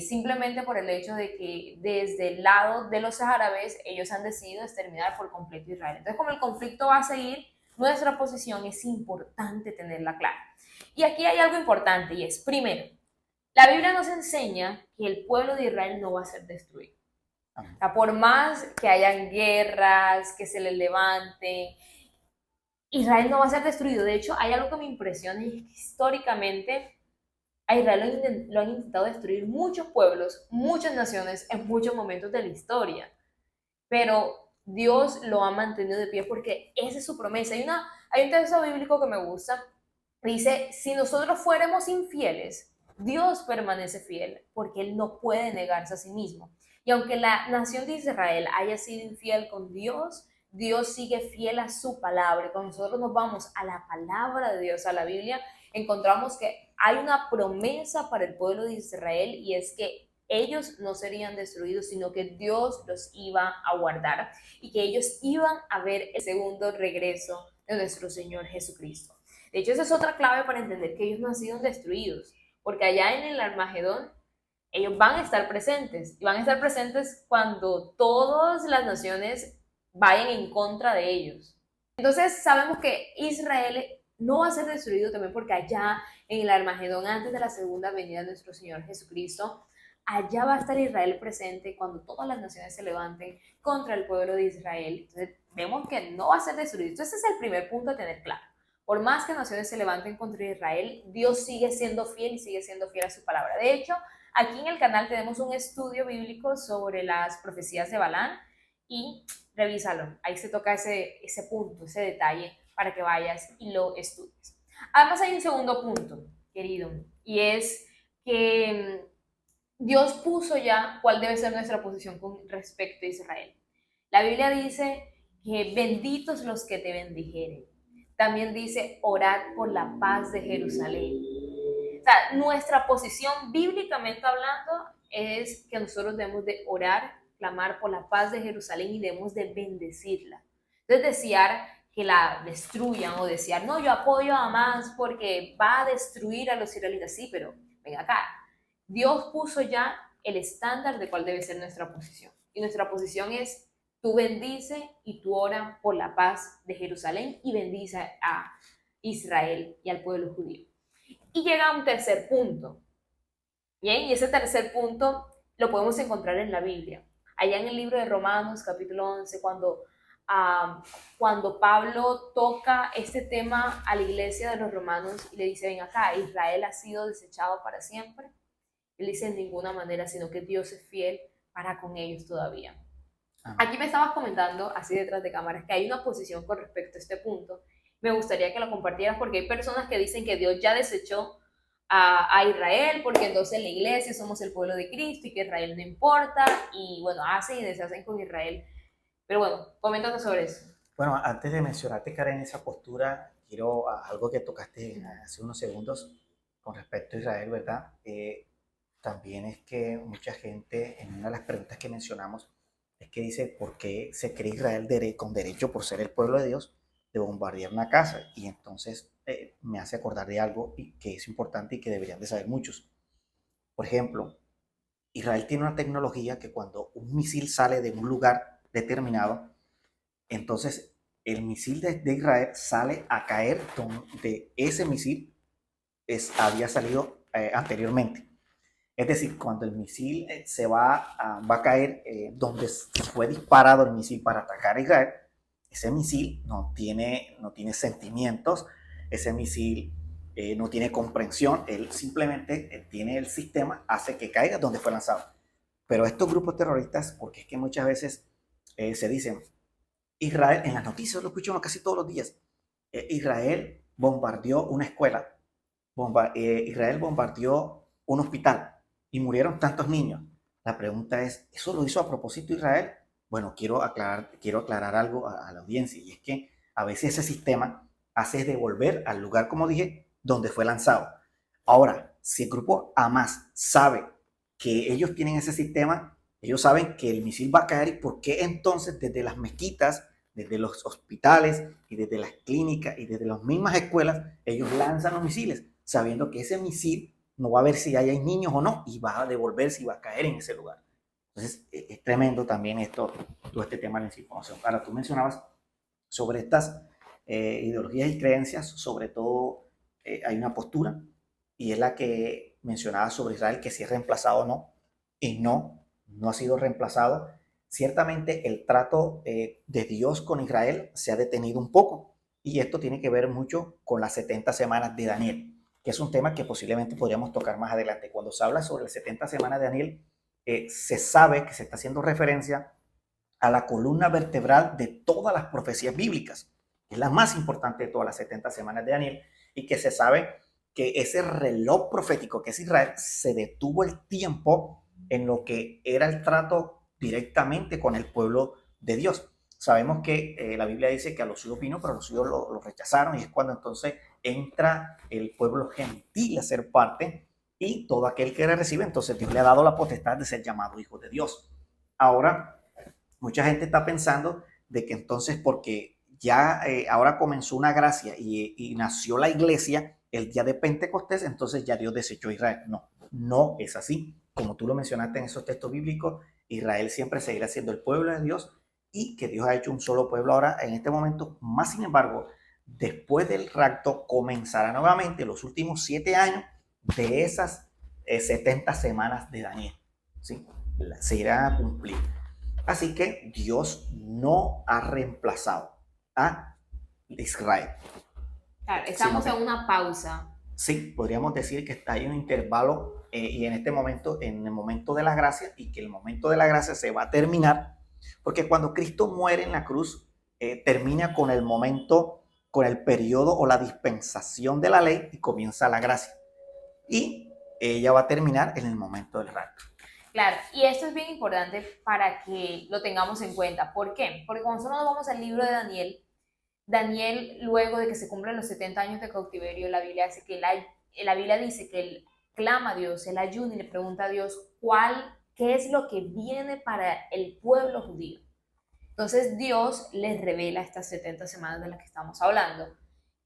simplemente por el hecho de que desde el lado de los árabes ellos han decidido exterminar por completo a Israel. Entonces, como el conflicto va a seguir, nuestra posición es importante tenerla clara. Y aquí hay algo importante y es, primero, La Biblia nos enseña que el pueblo de Israel no va a ser destruido. O sea, por más que hayan guerras, que se les levante, Israel no va a ser destruido. De hecho, hay algo que me impresiona y es que históricamente a Israel lo han intentado destruir muchos pueblos, muchas naciones en muchos momentos de la historia. Pero Dios lo ha mantenido de pie porque esa es su promesa. Hay un texto bíblico que me gusta. Dice, si nosotros fuéramos infieles, Dios permanece fiel porque Él no puede negarse a sí mismo. Y aunque la nación de Israel haya sido infiel con Dios, Dios sigue fiel a su palabra. Y cuando nosotros nos vamos a la palabra de Dios, a la Biblia, encontramos que hay una promesa para el pueblo de Israel y es que ellos no serían destruidos, sino que Dios los iba a guardar y que ellos iban a ver el segundo regreso de nuestro Señor Jesucristo. De hecho, esa es otra clave para entender que ellos no han sido destruidos, porque allá en el Armagedón ellos van a estar presentes y van a estar presentes cuando todas las naciones vayan en contra de ellos. Entonces sabemos que Israel no va a ser destruido también porque allá en el Armagedón, antes de la segunda venida de nuestro Señor Jesucristo, allá va a estar Israel presente cuando todas las naciones se levanten contra el pueblo de Israel. Entonces vemos que no va a ser destruido. Entonces ese es el primer punto a tener claro. Por más que naciones se levanten contra Israel, Dios sigue siendo fiel y sigue siendo fiel a su palabra. De hecho, aquí en el canal tenemos un estudio bíblico sobre las profecías de Balaam y revísalo. Ahí se toca ese punto, ese detalle para que vayas y lo estudies. Además hay un segundo punto, querido, y es que Dios puso ya cuál debe ser nuestra posición con respecto a Israel. La Biblia dice que benditos los que te bendijeren. También dice orad por la paz de Jerusalén. O sea, nuestra posición bíblicamente hablando es que nosotros debemos de orar, clamar por la paz de Jerusalén y debemos de bendecirla. Entonces desear que la destruyan o desear, no, yo apoyo a Hamas porque va a destruir a los israelitas. Sí, pero ven acá, Dios puso ya el estándar de cuál debe ser nuestra posición. Y nuestra posición es, tú bendice y tú ora por la paz de Jerusalén y bendice a Israel y al pueblo judío. Y llega a un tercer punto. Bien, y ese tercer punto lo podemos encontrar en la Biblia. Allá en el libro de Romanos, capítulo 11, cuando Pablo toca este tema a la iglesia de los romanos y le dice, ven acá, Israel ha sido desechado para siempre. Él dice en ninguna manera, sino que Dios es fiel para con ellos todavía. Aquí me estabas comentando, así detrás de cámaras, que hay una posición con respecto a este punto. Me gustaría que lo compartieras porque hay personas que dicen que Dios ya desechó a Israel porque entonces la iglesia somos el pueblo de Cristo y que Israel no importa y bueno, hacen y deshacen con Israel. Pero bueno, coméntanos sobre eso. Bueno, antes de mencionarte, Karen, esa postura, quiero algo que tocaste hace unos segundos con respecto a Israel, ¿verdad? También es que mucha gente, en una de las preguntas que mencionamos, es que dice, ¿por qué se cree Israel con derecho por ser el pueblo de Dios de bombardear una casa? Y entonces me hace acordar de algo que es importante y que deberían de saber muchos. Por ejemplo, Israel tiene una tecnología que cuando un misil sale de un lugar determinado, entonces el misil de Israel sale a caer donde ese misil había salido anteriormente. Es decir, cuando el misil va a caer donde fue disparado el misil para atacar a Israel, ese misil no tiene sentimientos, ese misil no tiene comprensión, él simplemente tiene el sistema, hace que caiga donde fue lanzado. Pero estos grupos terroristas, porque es que muchas veces se dicen, Israel, en las noticias lo escuchamos casi todos los días, Israel bombardeó una escuela, Israel bombardeó un hospital, y murieron tantos niños. La pregunta es, ¿eso lo hizo a propósito Israel? Bueno, quiero aclarar algo a la audiencia, y es que a veces ese sistema hace devolver al lugar, como dije, donde fue lanzado. Ahora, si el grupo Hamas sabe que ellos tienen ese sistema, ellos saben que el misil va a caer, y por qué entonces desde las mezquitas, desde los hospitales y desde las clínicas y desde las mismas escuelas, ellos lanzan los misiles, sabiendo que ese misil no va a ver si hay niños o no, y va a devolverse y va a caer en ese lugar. Entonces, es tremendo también todo este tema de la desinformación. Ahora, tú mencionabas sobre estas ideologías y creencias, sobre todo hay una postura, y es la que mencionaba sobre Israel, que si es reemplazado o no, y no ha sido reemplazado. Ciertamente el trato de Dios con Israel se ha detenido un poco, y esto tiene que ver mucho con las 70 semanas de Daniel, que es un tema que posiblemente podríamos tocar más adelante. Cuando se habla sobre las 70 semanas de Daniel, se sabe que se está haciendo referencia a la columna vertebral de todas las profecías bíblicas, que es la más importante de todas las 70 semanas de Daniel, y que se sabe que ese reloj profético que es Israel se detuvo el tiempo en lo que era el trato directamente con el pueblo de Dios. Sabemos que la Biblia dice que a los suyos vino, pero los suyos lo rechazaron, y es cuando entonces entra el pueblo gentil a ser parte, y todo aquel que le recibe, entonces Dios le ha dado la potestad de ser llamado hijo de Dios. Ahora, mucha gente está pensando de que entonces porque ya ahora comenzó una gracia y nació la iglesia el día de Pentecostés, entonces ya Dios desechó a Israel. No, no es así. Como tú lo mencionaste en esos textos bíblicos, Israel siempre seguirá siendo el pueblo de Dios, y que Dios ha hecho un solo pueblo ahora en este momento. Más sin embargo, después del rapto comenzará nuevamente los últimos 7 años de esas 70 semanas de Daniel. ¿Sí? Se irán a cumplir. Así que Dios no ha reemplazado a Israel. Claro, estamos en una pausa. Sí, podríamos decir que está en un intervalo y en este momento, en el momento de la gracia, y que el momento de la gracia se va a terminar, porque cuando Cristo muere en la cruz, termina con el momento, con el periodo o la dispensación de la ley, y comienza la gracia. Y ella va a terminar en el momento del rapto. Claro, y esto es bien importante para que lo tengamos en cuenta. ¿Por qué? Porque cuando nosotros nos vamos al libro de Daniel, Daniel, luego de que se cumplen los 70 años de cautiverio, la Biblia dice que él clama a Dios, él ayuna y le pregunta a Dios qué es lo que viene para el pueblo judío. Entonces Dios les revela estas 70 semanas de las que estamos hablando,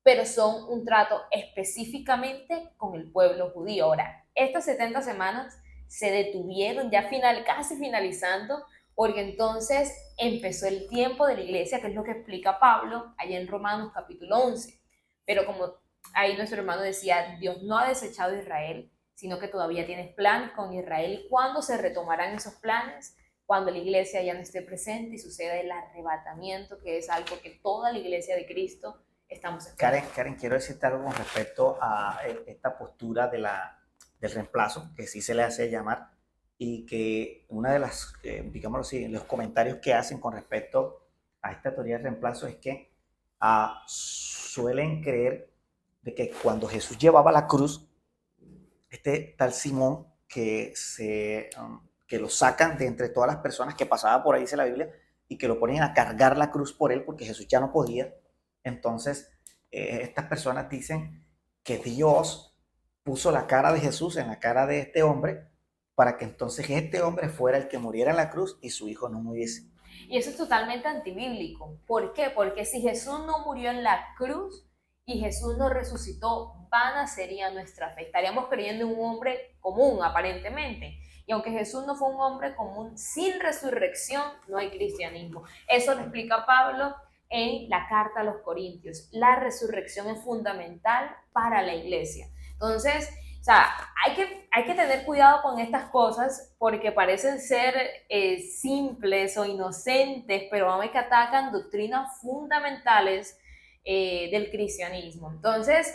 pero son un trato específicamente con el pueblo judío. Ahora, estas 70 semanas se detuvieron ya casi finalizando, porque entonces empezó el tiempo de la iglesia, que es lo que explica Pablo allá en Romanos capítulo 11. Pero como ahí nuestro hermano decía, Dios no ha desechado a Israel, sino que todavía tienes planes con Israel. ¿Y cuándo se retomarán esos planes? Cuando la iglesia ya no esté presente y suceda el arrebatamiento, que es algo que toda la iglesia de Cristo estamos esperando. Karen, quiero decirte algo con respecto a esta postura del reemplazo, que sí se le hace llamar, y que una de las, digámoslo así, los comentarios que hacen con respecto a esta teoría del reemplazo es que suelen creer de que cuando Jesús llevaba la cruz, este tal Simón que lo sacan de entre todas las personas que pasaba por ahí, dice la Biblia, y que lo ponen a cargar la cruz por él porque Jesús ya no podía. Entonces, estas personas dicen que Dios puso la cara de Jesús en la cara de este hombre para que entonces este hombre fuera el que muriera en la cruz y su hijo no muriese. Y eso es totalmente antibíblico. ¿Por qué? Porque si Jesús no murió en la cruz y Jesús no resucitó, vana sería nuestra fe. Estaríamos creyendo en un hombre común, aparentemente. Y aunque Jesús no fue un hombre común, sin resurrección no hay cristianismo. Eso lo explica Pablo en la carta a los Corintios. La resurrección es fundamental para la iglesia. Entonces, o sea, hay que tener cuidado con estas cosas porque parecen ser simples o inocentes, pero vamos que atacan doctrinas fundamentales del cristianismo. Entonces,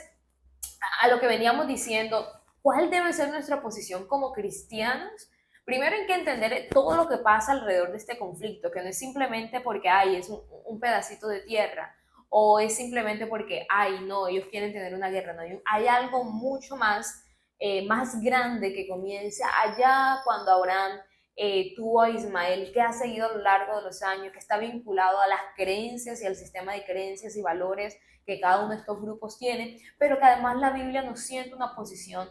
a lo que veníamos diciendo, ¿cuál debe ser nuestra posición como cristianos? Primero hay que entender todo lo que pasa alrededor de este conflicto, que no es simplemente porque es un pedacito de tierra, o es simplemente porque, no, ellos quieren tener una guerra. No, hay algo mucho más, más grande que comienza allá cuando Abraham tuvo a Ismael, que ha seguido a lo largo de los años, que está vinculado a las creencias y al sistema de creencias y valores que cada uno de estos grupos tiene, pero que además la Biblia nos siente una posición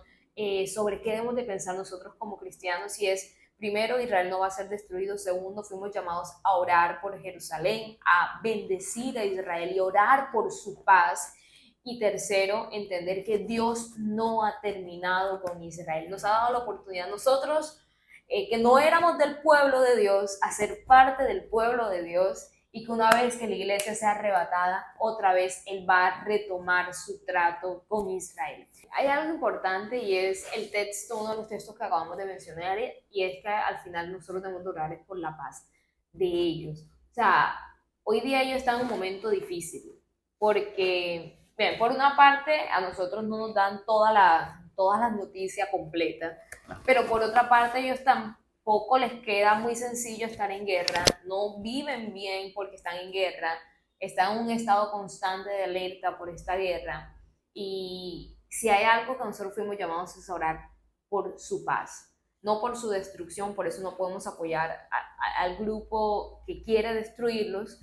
sobre qué debemos de pensar nosotros como cristianos, y es, primero, Israel no va a ser destruido. Segundo, fuimos llamados a orar por Jerusalén, a bendecir a Israel y orar por su paz. Y tercero, entender que Dios no ha terminado con Israel. Nos ha dado la oportunidad a nosotros, que no éramos del pueblo de Dios, a ser parte del pueblo de Dios, y que una vez que la iglesia sea arrebatada, otra vez Él va a retomar su trato con Israel. Hay algo importante y es el texto, uno de los textos que acabamos de mencionar, y es que al final nosotros debemos orar por la paz de ellos. O sea, hoy día ellos están en un momento difícil, porque, bien, por una parte, a nosotros no nos dan todas las noticias completas, pero por otra parte, ellos tampoco les queda muy sencillo estar en guerra, no viven bien porque están en guerra, están en un estado constante de alerta por esta guerra, y si hay algo que nosotros fuimos llamados es a orar por su paz, no por su destrucción. Por eso no podemos apoyar al grupo que quiere destruirlos,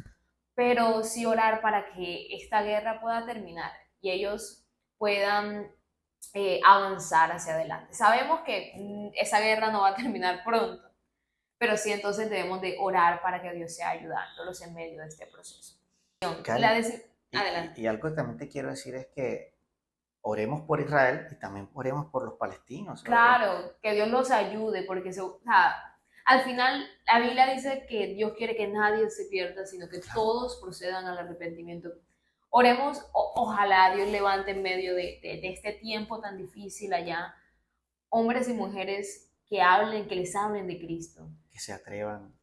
pero sí orar para que esta guerra pueda terminar y ellos puedan avanzar hacia adelante. Sabemos que esa guerra no va a terminar pronto, pero sí entonces debemos de orar para que Dios sea ayudándolos en medio de este proceso. Karen, Adelante. y algo que también te quiero decir es que oremos por Israel y también oremos por los palestinos. Claro, que Dios los ayude, porque o sea, al final la Biblia dice que Dios quiere que nadie se pierda, sino que todos procedan al arrepentimiento. Oremos, ojalá Dios levante en medio de este tiempo tan difícil allá, hombres y mujeres que hablen, que les hablen de Cristo. Que se atrevan,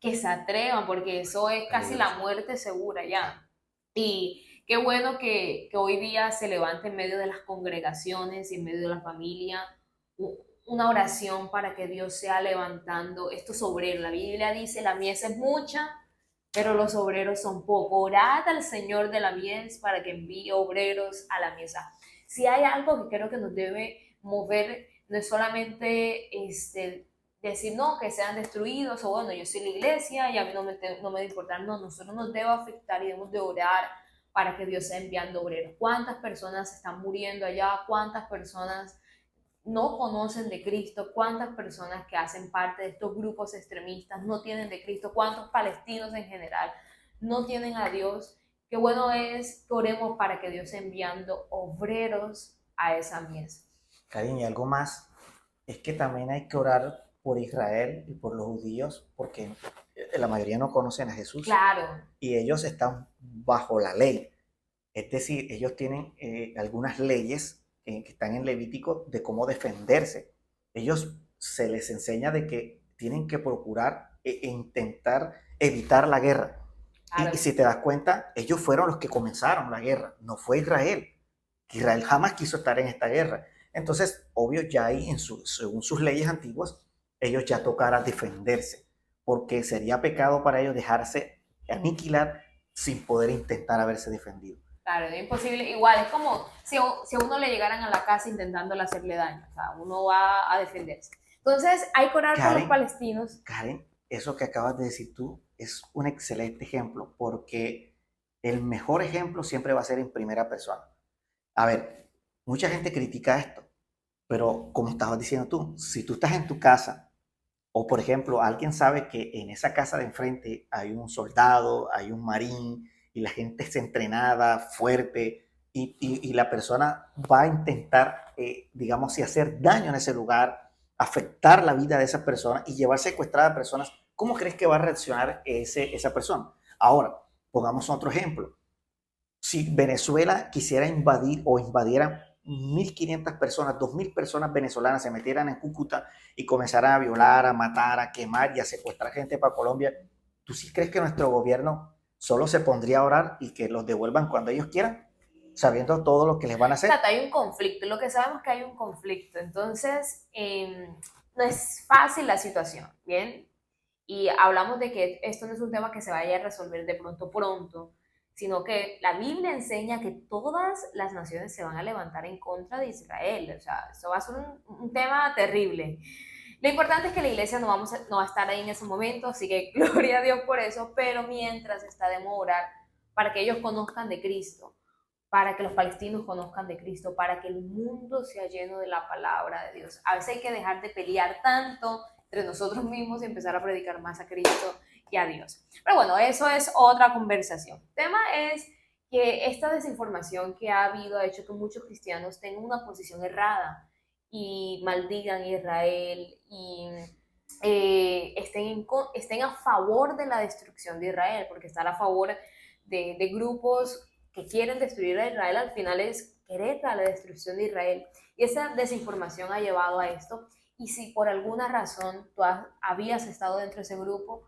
porque eso es casi la muerte segura ya. Y qué bueno que hoy día se levante en medio de las congregaciones y en medio de la familia una oración para que Dios sea levantando estos obreros. La Biblia dice, la mies es mucha, pero los obreros son pocos. Orad al Señor de la mies para que envíe obreros a la mies. Si hay algo que creo que nos debe mover, no es solamente decir, no, que sean destruidos, o bueno, yo soy la iglesia y a mí no me debe importar. No, nosotros nos debe afectar y debemos de orar para que Dios sea enviando obreros. ¿Cuántas personas están muriendo allá? ¿Cuántas personas no conocen de Cristo? ¿Cuántas personas que hacen parte de estos grupos extremistas no tienen de Cristo? ¿Cuántos palestinos en general no tienen a Dios? Qué bueno es que oremos para que Dios sea enviando obreros a esa mies. Karin, y algo más, es que también hay que orar por Israel y por los judíos, porque la mayoría no conocen a Jesús. Claro. Y ellos están bajo la ley. Es decir, ellos tienen algunas leyes que están en Levítico de cómo defenderse. Ellos se les enseña de que tienen que procurar e intentar evitar la guerra. Claro. Y si te das cuenta, ellos fueron los que comenzaron la guerra, no fue Israel. Israel jamás quiso estar en esta guerra. Entonces, obvio, ya ahí, según sus leyes antiguas, ellos ya tocara defenderse, porque sería pecado para ellos dejarse aniquilar sin poder intentar haberse defendido. Claro, es imposible. Igual, es como si a uno le llegaran a la casa intentándole hacerle daño. O sea, uno va a defenderse. Entonces, hay que orar por los palestinos. Karen, eso que acabas de decir tú es un excelente ejemplo, porque el mejor ejemplo siempre va a ser en primera persona. A ver, mucha gente critica esto, pero como estabas diciendo tú, si tú estás en tu casa, o por ejemplo, alguien sabe que en esa casa de enfrente hay un soldado, hay un marín, y la gente es entrenada, fuerte, y la persona va a intentar, digamos, si hacer daño en ese lugar, afectar la vida de esa persona y llevar secuestrada a personas, ¿cómo crees que va a reaccionar esa persona? Ahora, pongamos otro ejemplo. Si Venezuela quisiera invadir o invadieran 1.500 personas, 2.000 personas venezolanas se metieran en Cúcuta y comenzaran a violar, a matar, a quemar y a secuestrar gente para Colombia, ¿tú sí crees que nuestro gobierno solo se pondría a orar y que los devuelvan cuando ellos quieran, sabiendo todo lo que les van a hacer? Exacto, hay un conflicto, lo que sabemos es que hay un conflicto, entonces no es fácil la situación, ¿bien? Y hablamos de que esto no es un tema que se vaya a resolver de pronto, sino que la Biblia enseña que todas las naciones se van a levantar en contra de Israel. O sea, eso va a ser un tema terrible. Lo importante es que la iglesia no va a estar ahí en ese momento, así que gloria a Dios por eso, pero mientras debemos orar para que ellos conozcan de Cristo, para que los palestinos conozcan de Cristo, para que el mundo sea lleno de la palabra de Dios. A veces hay que dejar de pelear tanto entre nosotros mismos y empezar a predicar más a Cristo y a Dios. Pero bueno, eso es otra conversación. El tema es que esta desinformación que ha habido ha hecho que muchos cristianos tengan una posición errada y maldigan a Israel y estén a favor de la destrucción de Israel, porque estar a favor de grupos que quieren destruir a Israel al final es querer la destrucción de Israel. Y esa desinformación ha llevado a esto. Y si por alguna razón tú habías estado dentro de ese grupo,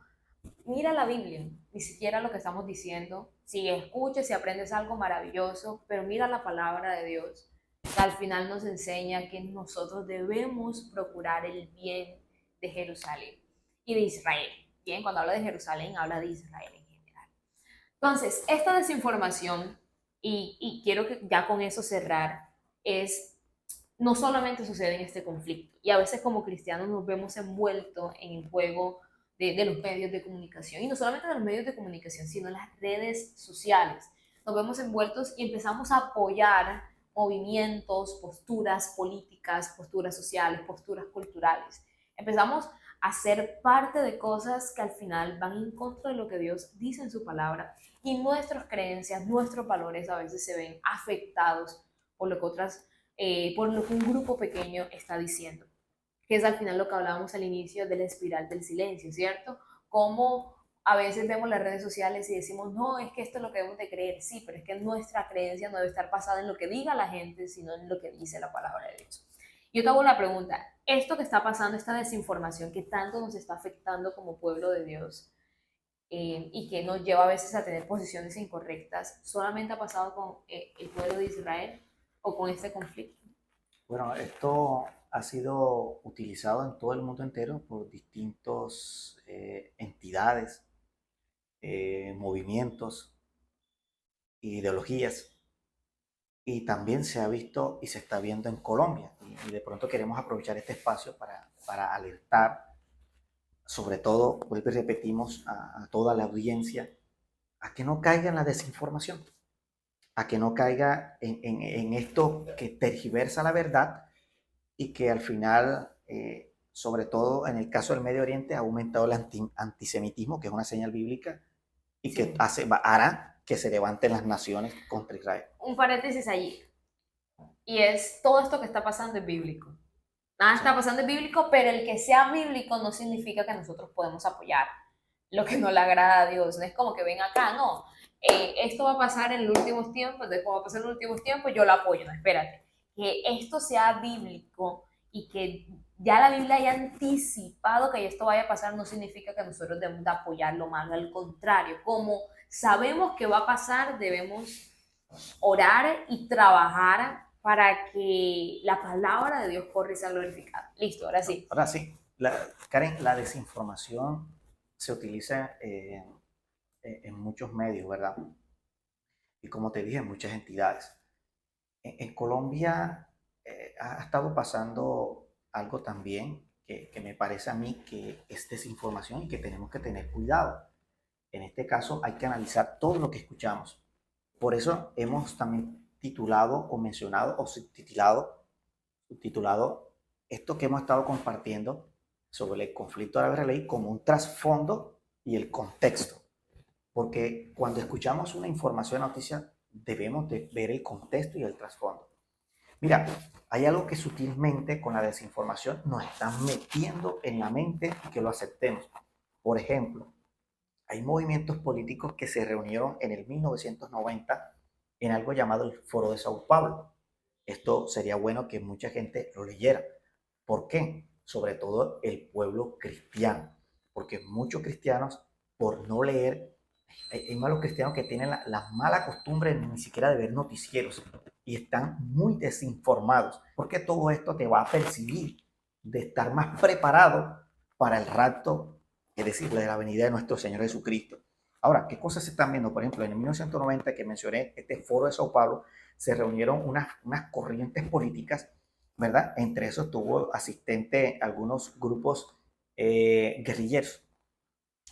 mira la Biblia, ni siquiera lo que estamos diciendo. Si escuches, si aprendes algo maravilloso, pero mira la palabra de Dios, que al final nos enseña que nosotros debemos procurar el bien de Jerusalén y de Israel. Bien, cuando habla de Jerusalén, habla de Israel en general. Entonces, esta desinformación, y quiero que ya con eso cerrar, es no solamente sucede en este conflicto, y a veces como cristianos nos vemos envueltos en el juego de los medios de comunicación, y no solamente de los medios de comunicación, sino en las redes sociales. Nos vemos envueltos y empezamos a apoyar movimientos, posturas políticas, posturas sociales, posturas culturales. Empezamos a ser parte de cosas que al final van en contra de lo que Dios dice en su palabra, y nuestras creencias, nuestros valores a veces se ven afectados por lo que por lo que un grupo pequeño está diciendo, que es al final lo que hablábamos al inicio de la espiral del silencio, ¿cierto? Como a veces vemos las redes sociales y decimos, no, es que esto es lo que debemos de creer, sí, pero es que nuestra creencia no debe estar basada en lo que diga la gente, sino en lo que dice la palabra de Dios. Yo te hago la pregunta, esto que está pasando, esta desinformación que tanto nos está afectando como pueblo de Dios, y que nos lleva a veces a tener posiciones incorrectas, ¿solamente ha pasado con el pueblo de Israel o con este conflicto? Bueno, esto ha sido utilizado en todo el mundo entero por distintas entidades, movimientos, ideologías, y también se ha visto y se está viendo en Colombia. Y de pronto queremos aprovechar este espacio para alertar, sobre todo, vuelvo y repetimos, a toda la audiencia, a que no caiga en la desinformación, a que no caiga en esto que tergiversa la verdad y que al final, sobre todo en el caso del Medio Oriente, ha aumentado el antisemitismo, que es una señal bíblica, y que hará que se levanten las naciones contra Israel. Un paréntesis allí, y es todo esto que está pasando es bíblico. Nada está pasando es bíblico, pero el que sea bíblico no significa que nosotros podemos apoyar lo que no le agrada a Dios. No es como que ven acá, no. Esto va a pasar en los últimos tiempos, después va a pasar en los últimos tiempos, yo lo apoyo. No, espérate. Que esto sea bíblico y que ya la Biblia haya anticipado que esto vaya a pasar no significa que nosotros debemos de apoyar lo malo. Al contrario, como sabemos que va a pasar, debemos orar y trabajar para que la palabra de Dios corra y sea glorificada. Listo, ahora sí. Ahora sí, Karen, la desinformación se utiliza en muchos medios, ¿verdad? Y como te dije, en muchas entidades. En Colombia ha estado pasando algo también que me parece a mí que es desinformación y que tenemos que tener cuidado. En este caso hay que analizar todo lo que escuchamos. Por eso hemos también titulado o mencionado o subtitulado esto que hemos estado compartiendo sobre el conflicto árabe-israelí como un trasfondo y el contexto. Porque cuando escuchamos una información o noticia, debemos de ver el contexto y el trasfondo. Mira, hay algo que sutilmente con la desinformación nos están metiendo en la mente y que lo aceptemos. Por ejemplo, hay movimientos políticos que se reunieron en el 1990 en algo llamado el Foro de Sao Paulo. Esto sería bueno que mucha gente lo leyera. ¿Por qué? Sobre todo el pueblo cristiano. Porque muchos cristianos, por no leer, hay malos cristianos que tienen la mala costumbre ni siquiera de ver noticieros y están muy desinformados, porque todo esto te va a percibir de estar más preparado para el rapto, es decir, de la venida de nuestro Señor Jesucristo. Ahora, ¿qué cosas se están viendo? Por ejemplo, en el 1990 que mencioné, este foro de Sao Paulo, se reunieron unas corrientes políticas, ¿verdad? Entre esos tuvo asistente algunos grupos guerrilleros,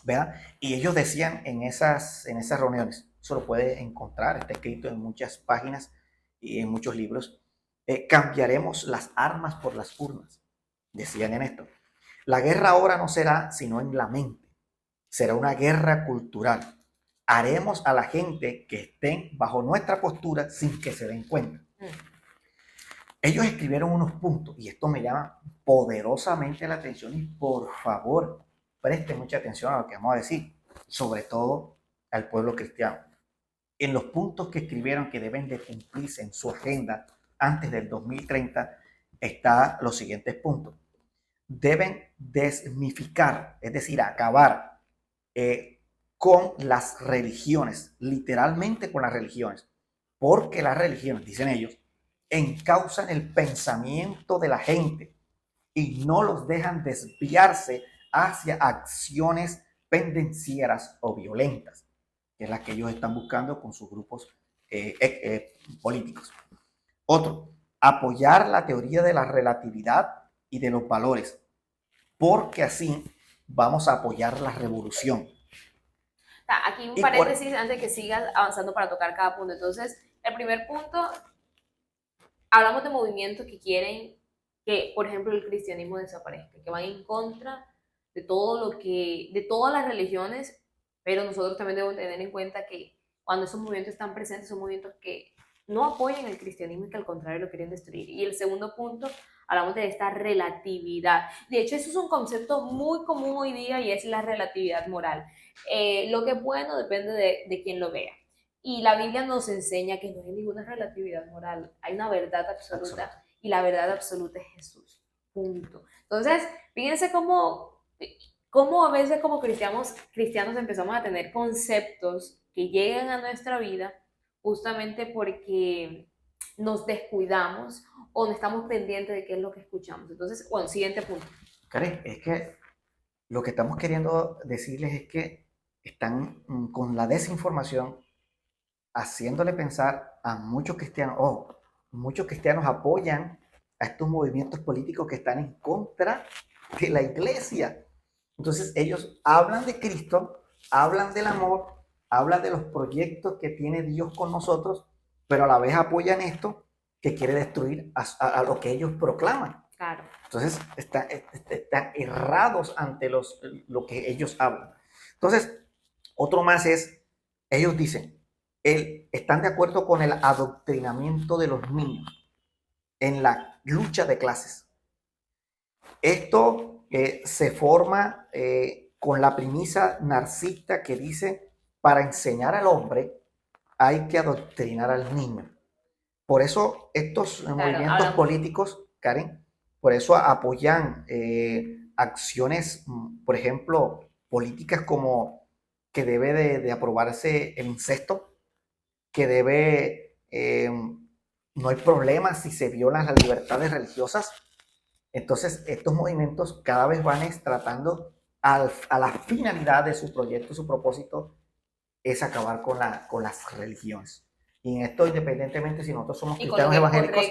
¿verdad? Y ellos decían en esas reuniones, eso lo puede encontrar, está escrito en muchas páginas y en muchos libros, cambiaremos las armas por las urnas, decían en esto. La guerra ahora no será sino en la mente, será una guerra cultural. Haremos a la gente que estén bajo nuestra postura sin que se den cuenta. Ellos escribieron unos puntos y esto me llama poderosamente la atención y por favor, preste mucha atención a lo que vamos a decir, sobre todo al pueblo cristiano. En los puntos que escribieron que deben de cumplirse en su agenda antes del 2030 está los siguientes puntos. Deben desmificar, es decir, acabar con las religiones, literalmente con las religiones, porque las religiones, dicen ellos, encausan el pensamiento de la gente y no los dejan desviarse hacia acciones pendencieras o violentas, que es la que ellos están buscando con sus grupos políticos. Otro, apoyar la teoría de la relatividad y de los valores, porque así vamos a apoyar la revolución. Aquí un paréntesis antes de que sigas avanzando para tocar cada punto. Entonces, el primer punto, hablamos de movimientos que quieren que, por ejemplo, el cristianismo desaparezca, que van en contra de todo lo que, de todas las religiones, pero nosotros también debemos tener en cuenta que cuando esos movimientos están presentes, son movimientos que no apoyan el cristianismo y que al contrario lo quieren destruir. Y el segundo punto, hablamos de esta relatividad. De hecho, eso es un concepto muy común hoy día y es la relatividad moral. Lo que es bueno depende de quien lo vea. Y la Biblia nos enseña que no hay ninguna relatividad moral, hay una verdad absoluta y la verdad absoluta es Jesús. Punto. Entonces, fíjense cómo a veces como cristianos empezamos a tener conceptos que llegan a nuestra vida justamente porque nos descuidamos o no estamos pendientes de qué es lo que escuchamos. Entonces, bueno, siguiente punto. Karen, es que lo que estamos queriendo decirles es que están con la desinformación haciéndole pensar a muchos cristianos, muchos cristianos apoyan a estos movimientos políticos que están en contra de la iglesia. Entonces ellos hablan de Cristo, hablan del amor, hablan de los proyectos que tiene Dios con nosotros, pero a la vez apoyan esto que quiere destruir a lo que ellos proclaman. Claro. Entonces están errados ante lo que ellos hablan. Entonces, otro más es, ellos dicen, están de acuerdo con el adoctrinamiento de los niños en la lucha de clases. Esto se forma con la premisa narcisista que dice, para enseñar al hombre hay que adoctrinar al niño. Por eso estos movimientos políticos, Karen, por eso apoyan acciones, por ejemplo, políticas como que debe de aprobarse el incesto, que no hay problema si se violan las libertades religiosas. Entonces, estos movimientos cada vez van tratando a la finalidad de su proyecto, su propósito es acabar con las religiones. Y en esto, independientemente si nosotros somos cristianos evangélicos,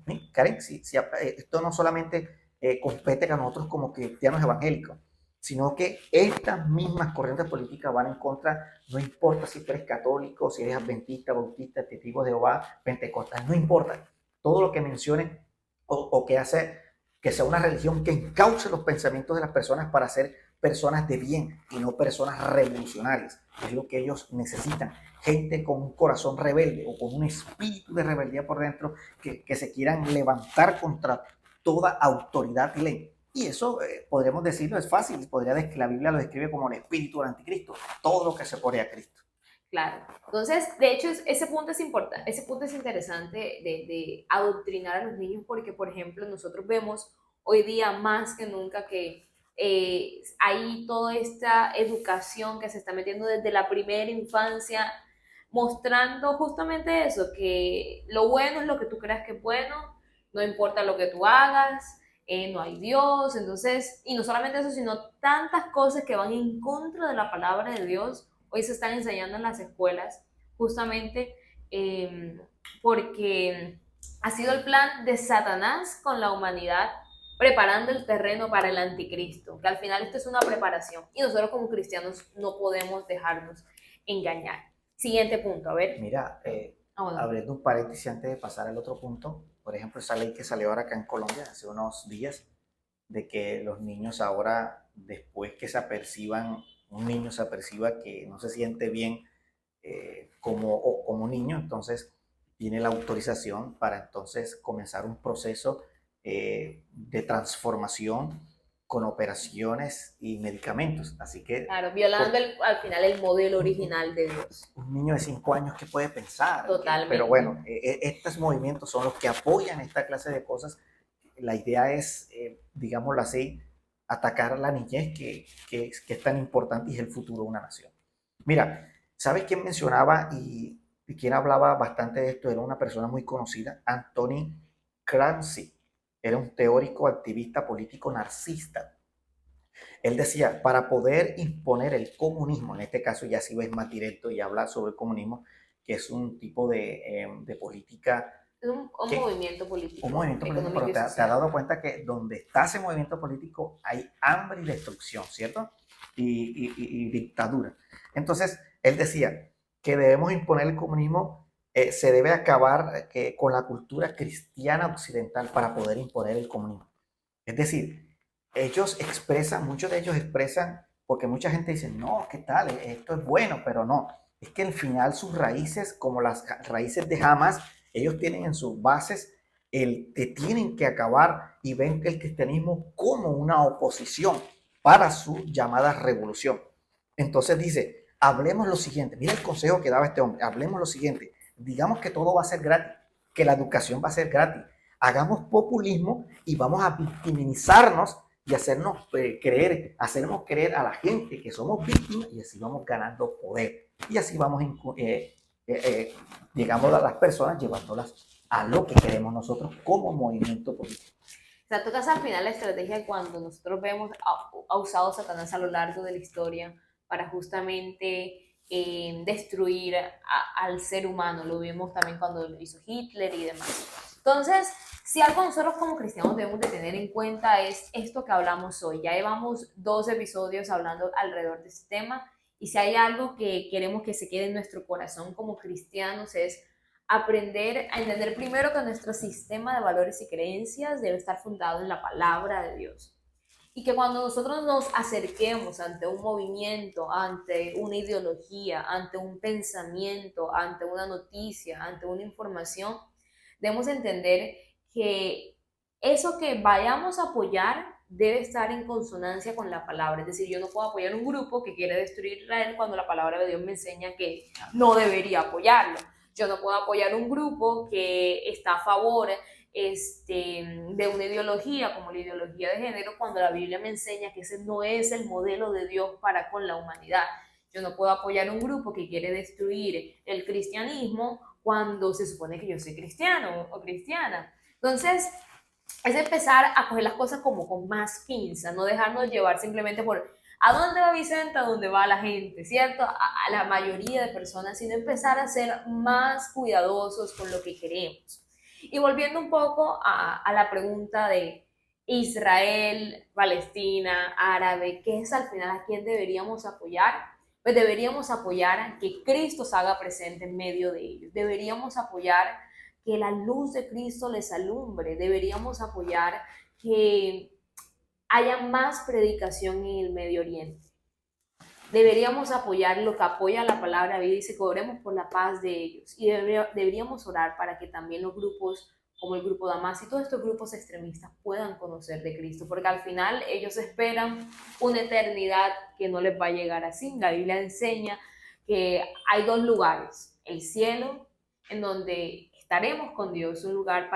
¿sí? Karen, esto no solamente compete a nosotros como cristianos evangélicos, sino que estas mismas corrientes políticas van en contra, no importa si tú eres católico, si eres adventista, bautista, testigo de Jehová, pentecostal, no importa. Todo lo que mencione o que hace que sea una religión que encauce los pensamientos de las personas para ser personas de bien y no personas revolucionarias. Es lo que ellos necesitan. Gente con un corazón rebelde o con un espíritu de rebeldía por dentro que se quieran levantar contra toda autoridad y ley. Y eso, podríamos decirlo, es fácil. La Biblia lo describe como el espíritu del anticristo, todo lo que se opone a Cristo. Claro. Entonces, de hecho, ese punto es importante, ese punto es interesante de adoctrinar a los niños porque, por ejemplo, nosotros vemos hoy día más que nunca que hay toda esta educación que se está metiendo desde la primera infancia, mostrando justamente eso, que lo bueno es lo que tú creas que es bueno, no importa lo que tú hagas, no hay Dios, entonces, y no solamente eso, sino tantas cosas que van en contra de la palabra de Dios, hoy se están enseñando en las escuelas, justamente porque ha sido el plan de Satanás con la humanidad, preparando el terreno para el anticristo, que al final esto es una preparación, y nosotros como cristianos no podemos dejarnos engañar. Siguiente punto, a ver. Mira, abriendo un paréntesis antes de pasar al otro punto, por ejemplo, esa ley que salió ahora acá en Colombia hace unos días, de que los niños ahora, después que un niño se aperciba que no se siente bien como niño, entonces tiene la autorización para entonces comenzar un proceso de transformación con operaciones y medicamentos. Así que Claro, violando al final el modelo original de Dios. un niño de 5 años, ¿qué puede pensar? Totalmente. Pero bueno, estos movimientos son los que apoyan esta clase de cosas. La idea es, digámoslo así, atacar a la niñez que es tan importante y es el futuro de una nación. Mira, ¿sabes quién mencionaba y quién hablaba bastante de esto? Era una persona muy conocida, Anthony Gramsci. Era un teórico, activista político narcisista. Él decía, para poder imponer el comunismo, en este caso ya si ves más directo y habla sobre el comunismo, que es un tipo de política. Es un movimiento político. Un movimiento político, pero te has dado cuenta que donde está ese movimiento político hay hambre y destrucción, ¿cierto? Y dictadura. Entonces, él decía que debemos imponer el comunismo, se debe acabar con la cultura cristiana occidental para poder imponer el comunismo. Es decir, muchos de ellos expresan, porque mucha gente dice, no, ¿qué tal? Esto es bueno, pero no. Es que al final sus raíces, como las raíces de Hamas, ellos tienen en sus bases el que tienen que acabar y ven que el cristianismo como una oposición para su llamada revolución. Entonces dice, hablemos lo siguiente, mira el consejo que daba este hombre, hablemos lo siguiente, digamos que todo va a ser gratis, que la educación va a ser gratis, hagamos populismo y vamos a victimizarnos y hacernos creer a la gente que somos víctimas y así vamos ganando poder y así vamos llegamos a las personas llevándolas a lo que queremos nosotros como movimiento político. O sea, tocas al final la estrategia cuando nosotros vemos ha usado Satanás a lo largo de la historia para justamente destruir al ser humano. Lo vimos también cuando lo hizo Hitler y demás. Entonces, si algo nosotros como cristianos debemos de tener en cuenta es esto que hablamos hoy. Ya llevamos 2 episodios hablando alrededor de este tema y si hay algo que queremos que se quede en nuestro corazón como cristianos es aprender a entender primero que nuestro sistema de valores y creencias debe estar fundado en la palabra de Dios. Y que cuando nosotros nos acerquemos ante un movimiento, ante una ideología, ante un pensamiento, ante una noticia, ante una información, debemos entender que eso que vayamos a apoyar debe estar en consonancia con la palabra. Es decir, yo no puedo apoyar un grupo que quiere destruir Israel cuando la palabra de Dios me enseña que no debería apoyarlo. Yo no puedo apoyar un grupo que está a favor de una ideología como la ideología de género cuando la Biblia me enseña que ese no es el modelo de Dios para con la humanidad. Yo no puedo apoyar un grupo que quiere destruir el cristianismo cuando se supone que yo soy cristiano o cristiana. Entonces, es empezar a coger las cosas como con más pinza, no dejarnos llevar simplemente por ¿a dónde va Vicente? ¿A dónde va la gente? ¿Cierto? A la mayoría de personas, sino empezar a ser más cuidadosos con lo que queremos. Y volviendo un poco a la pregunta de Israel, Palestina, árabe, ¿qué es al final a quién deberíamos apoyar? Pues deberíamos apoyar a que Cristo se haga presente en medio de ellos. Deberíamos apoyar que la luz de Cristo les alumbre. Deberíamos apoyar que haya más predicación en el Medio Oriente. Deberíamos apoyar lo que apoya la palabra de vida y dice que oremos por la paz de ellos. Y deberíamos orar para que también los grupos como el grupo Damas y todos estos grupos extremistas puedan conocer de Cristo, porque al final ellos esperan una eternidad que no les va a llegar así. La Biblia enseña que hay 2 lugares, el cielo, en donde estaremos con Dios, un lugar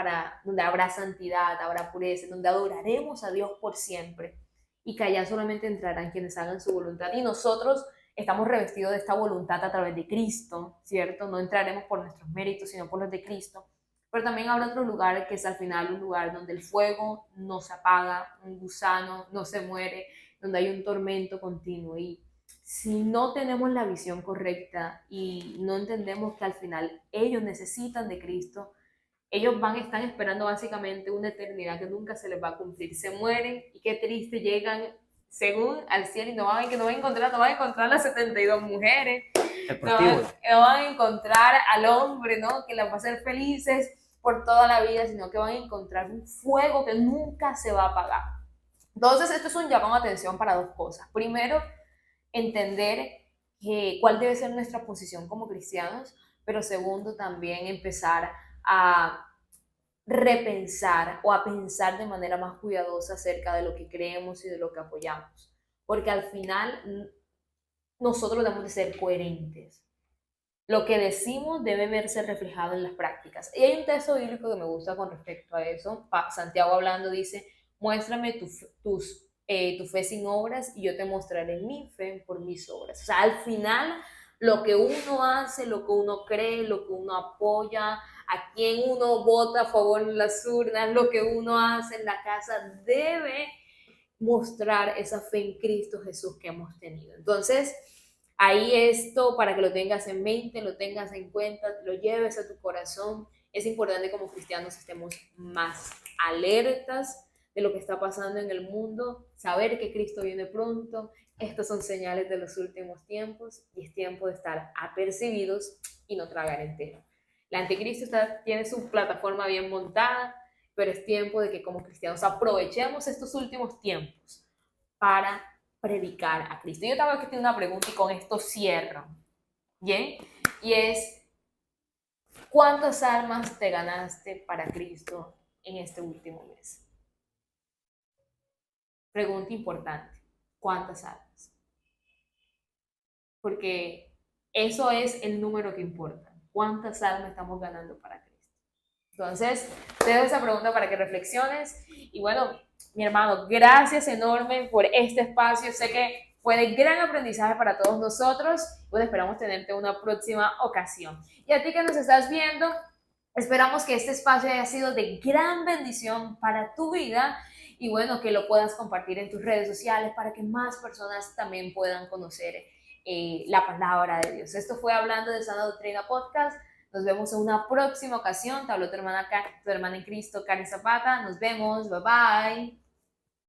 donde habrá santidad, habrá pureza, donde adoraremos a Dios por siempre, y que allá solamente entrarán quienes hagan su voluntad, y nosotros estamos revestidos de esta voluntad a través de Cristo, ¿cierto? No entraremos por nuestros méritos, sino por los de Cristo. Pero también habrá otro lugar que es al final un lugar donde el fuego no se apaga, un gusano no se muere, donde hay un tormento continuo. Y si no tenemos la visión correcta y no entendemos que al final ellos necesitan de Cristo, ellos están esperando básicamente una eternidad que nunca se les va a cumplir. Se mueren y qué triste, llegan según al cielo y no van a encontrar las 72 mujeres, no van a encontrar al hombre, ¿no? Que las va a hacer felices por toda la vida, sino que van a encontrar un fuego que nunca se va a apagar. Entonces, esto es un llamado a atención para 2 cosas. Primero, entender cuál debe ser nuestra posición como cristianos, pero segundo, también empezar a repensar o a pensar de manera más cuidadosa acerca de lo que creemos y de lo que apoyamos. Porque al final nosotros debemos de ser coherentes. Lo que decimos debe verse reflejado en las prácticas. Y hay un texto bíblico que me gusta con respecto a eso. Santiago hablando dice, muéstrame tu fe sin obras y yo te mostraré mi fe por mis obras. O sea, al final lo que uno hace, lo que uno cree, lo que uno apoya, a quien uno vota a favor en las urnas, lo que uno hace en la casa, debe mostrar esa fe en Cristo Jesús que hemos tenido. Entonces, ahí esto, para que lo tengas en mente, lo tengas en cuenta, lo lleves a tu corazón. Es importante como cristianos estemos más alertas de lo que está pasando en el mundo, saber que Cristo viene pronto. Estos son señales de los últimos tiempos y es tiempo de estar apercibidos y no tragar entero. El anticristo tiene su plataforma bien montada, pero es tiempo de que como cristianos aprovechemos estos últimos tiempos para predicar a Cristo. Yo también que tengo una pregunta y con esto cierro, ¿bien? Y es, ¿cuántas almas te ganaste para Cristo en este último mes? Pregunta importante, ¿cuántas almas? Porque eso es el número que importa. ¿Cuántas almas estamos ganando para Cristo? Entonces, te doy esa pregunta para que reflexiones. Y bueno, mi hermano, gracias enorme por este espacio. Sé que fue de gran aprendizaje para todos nosotros. Bueno, esperamos tenerte en una próxima ocasión. Y a ti que nos estás viendo, esperamos que este espacio haya sido de gran bendición para tu vida. Y bueno, que lo puedas compartir en tus redes sociales para que más personas también puedan conocer la palabra de Dios. Esto fue Hablando de Sana Doctrina Podcast. Nos vemos en una próxima ocasión. Te habló tu hermana en Cristo, Karen Zapata. Nos vemos. Bye bye.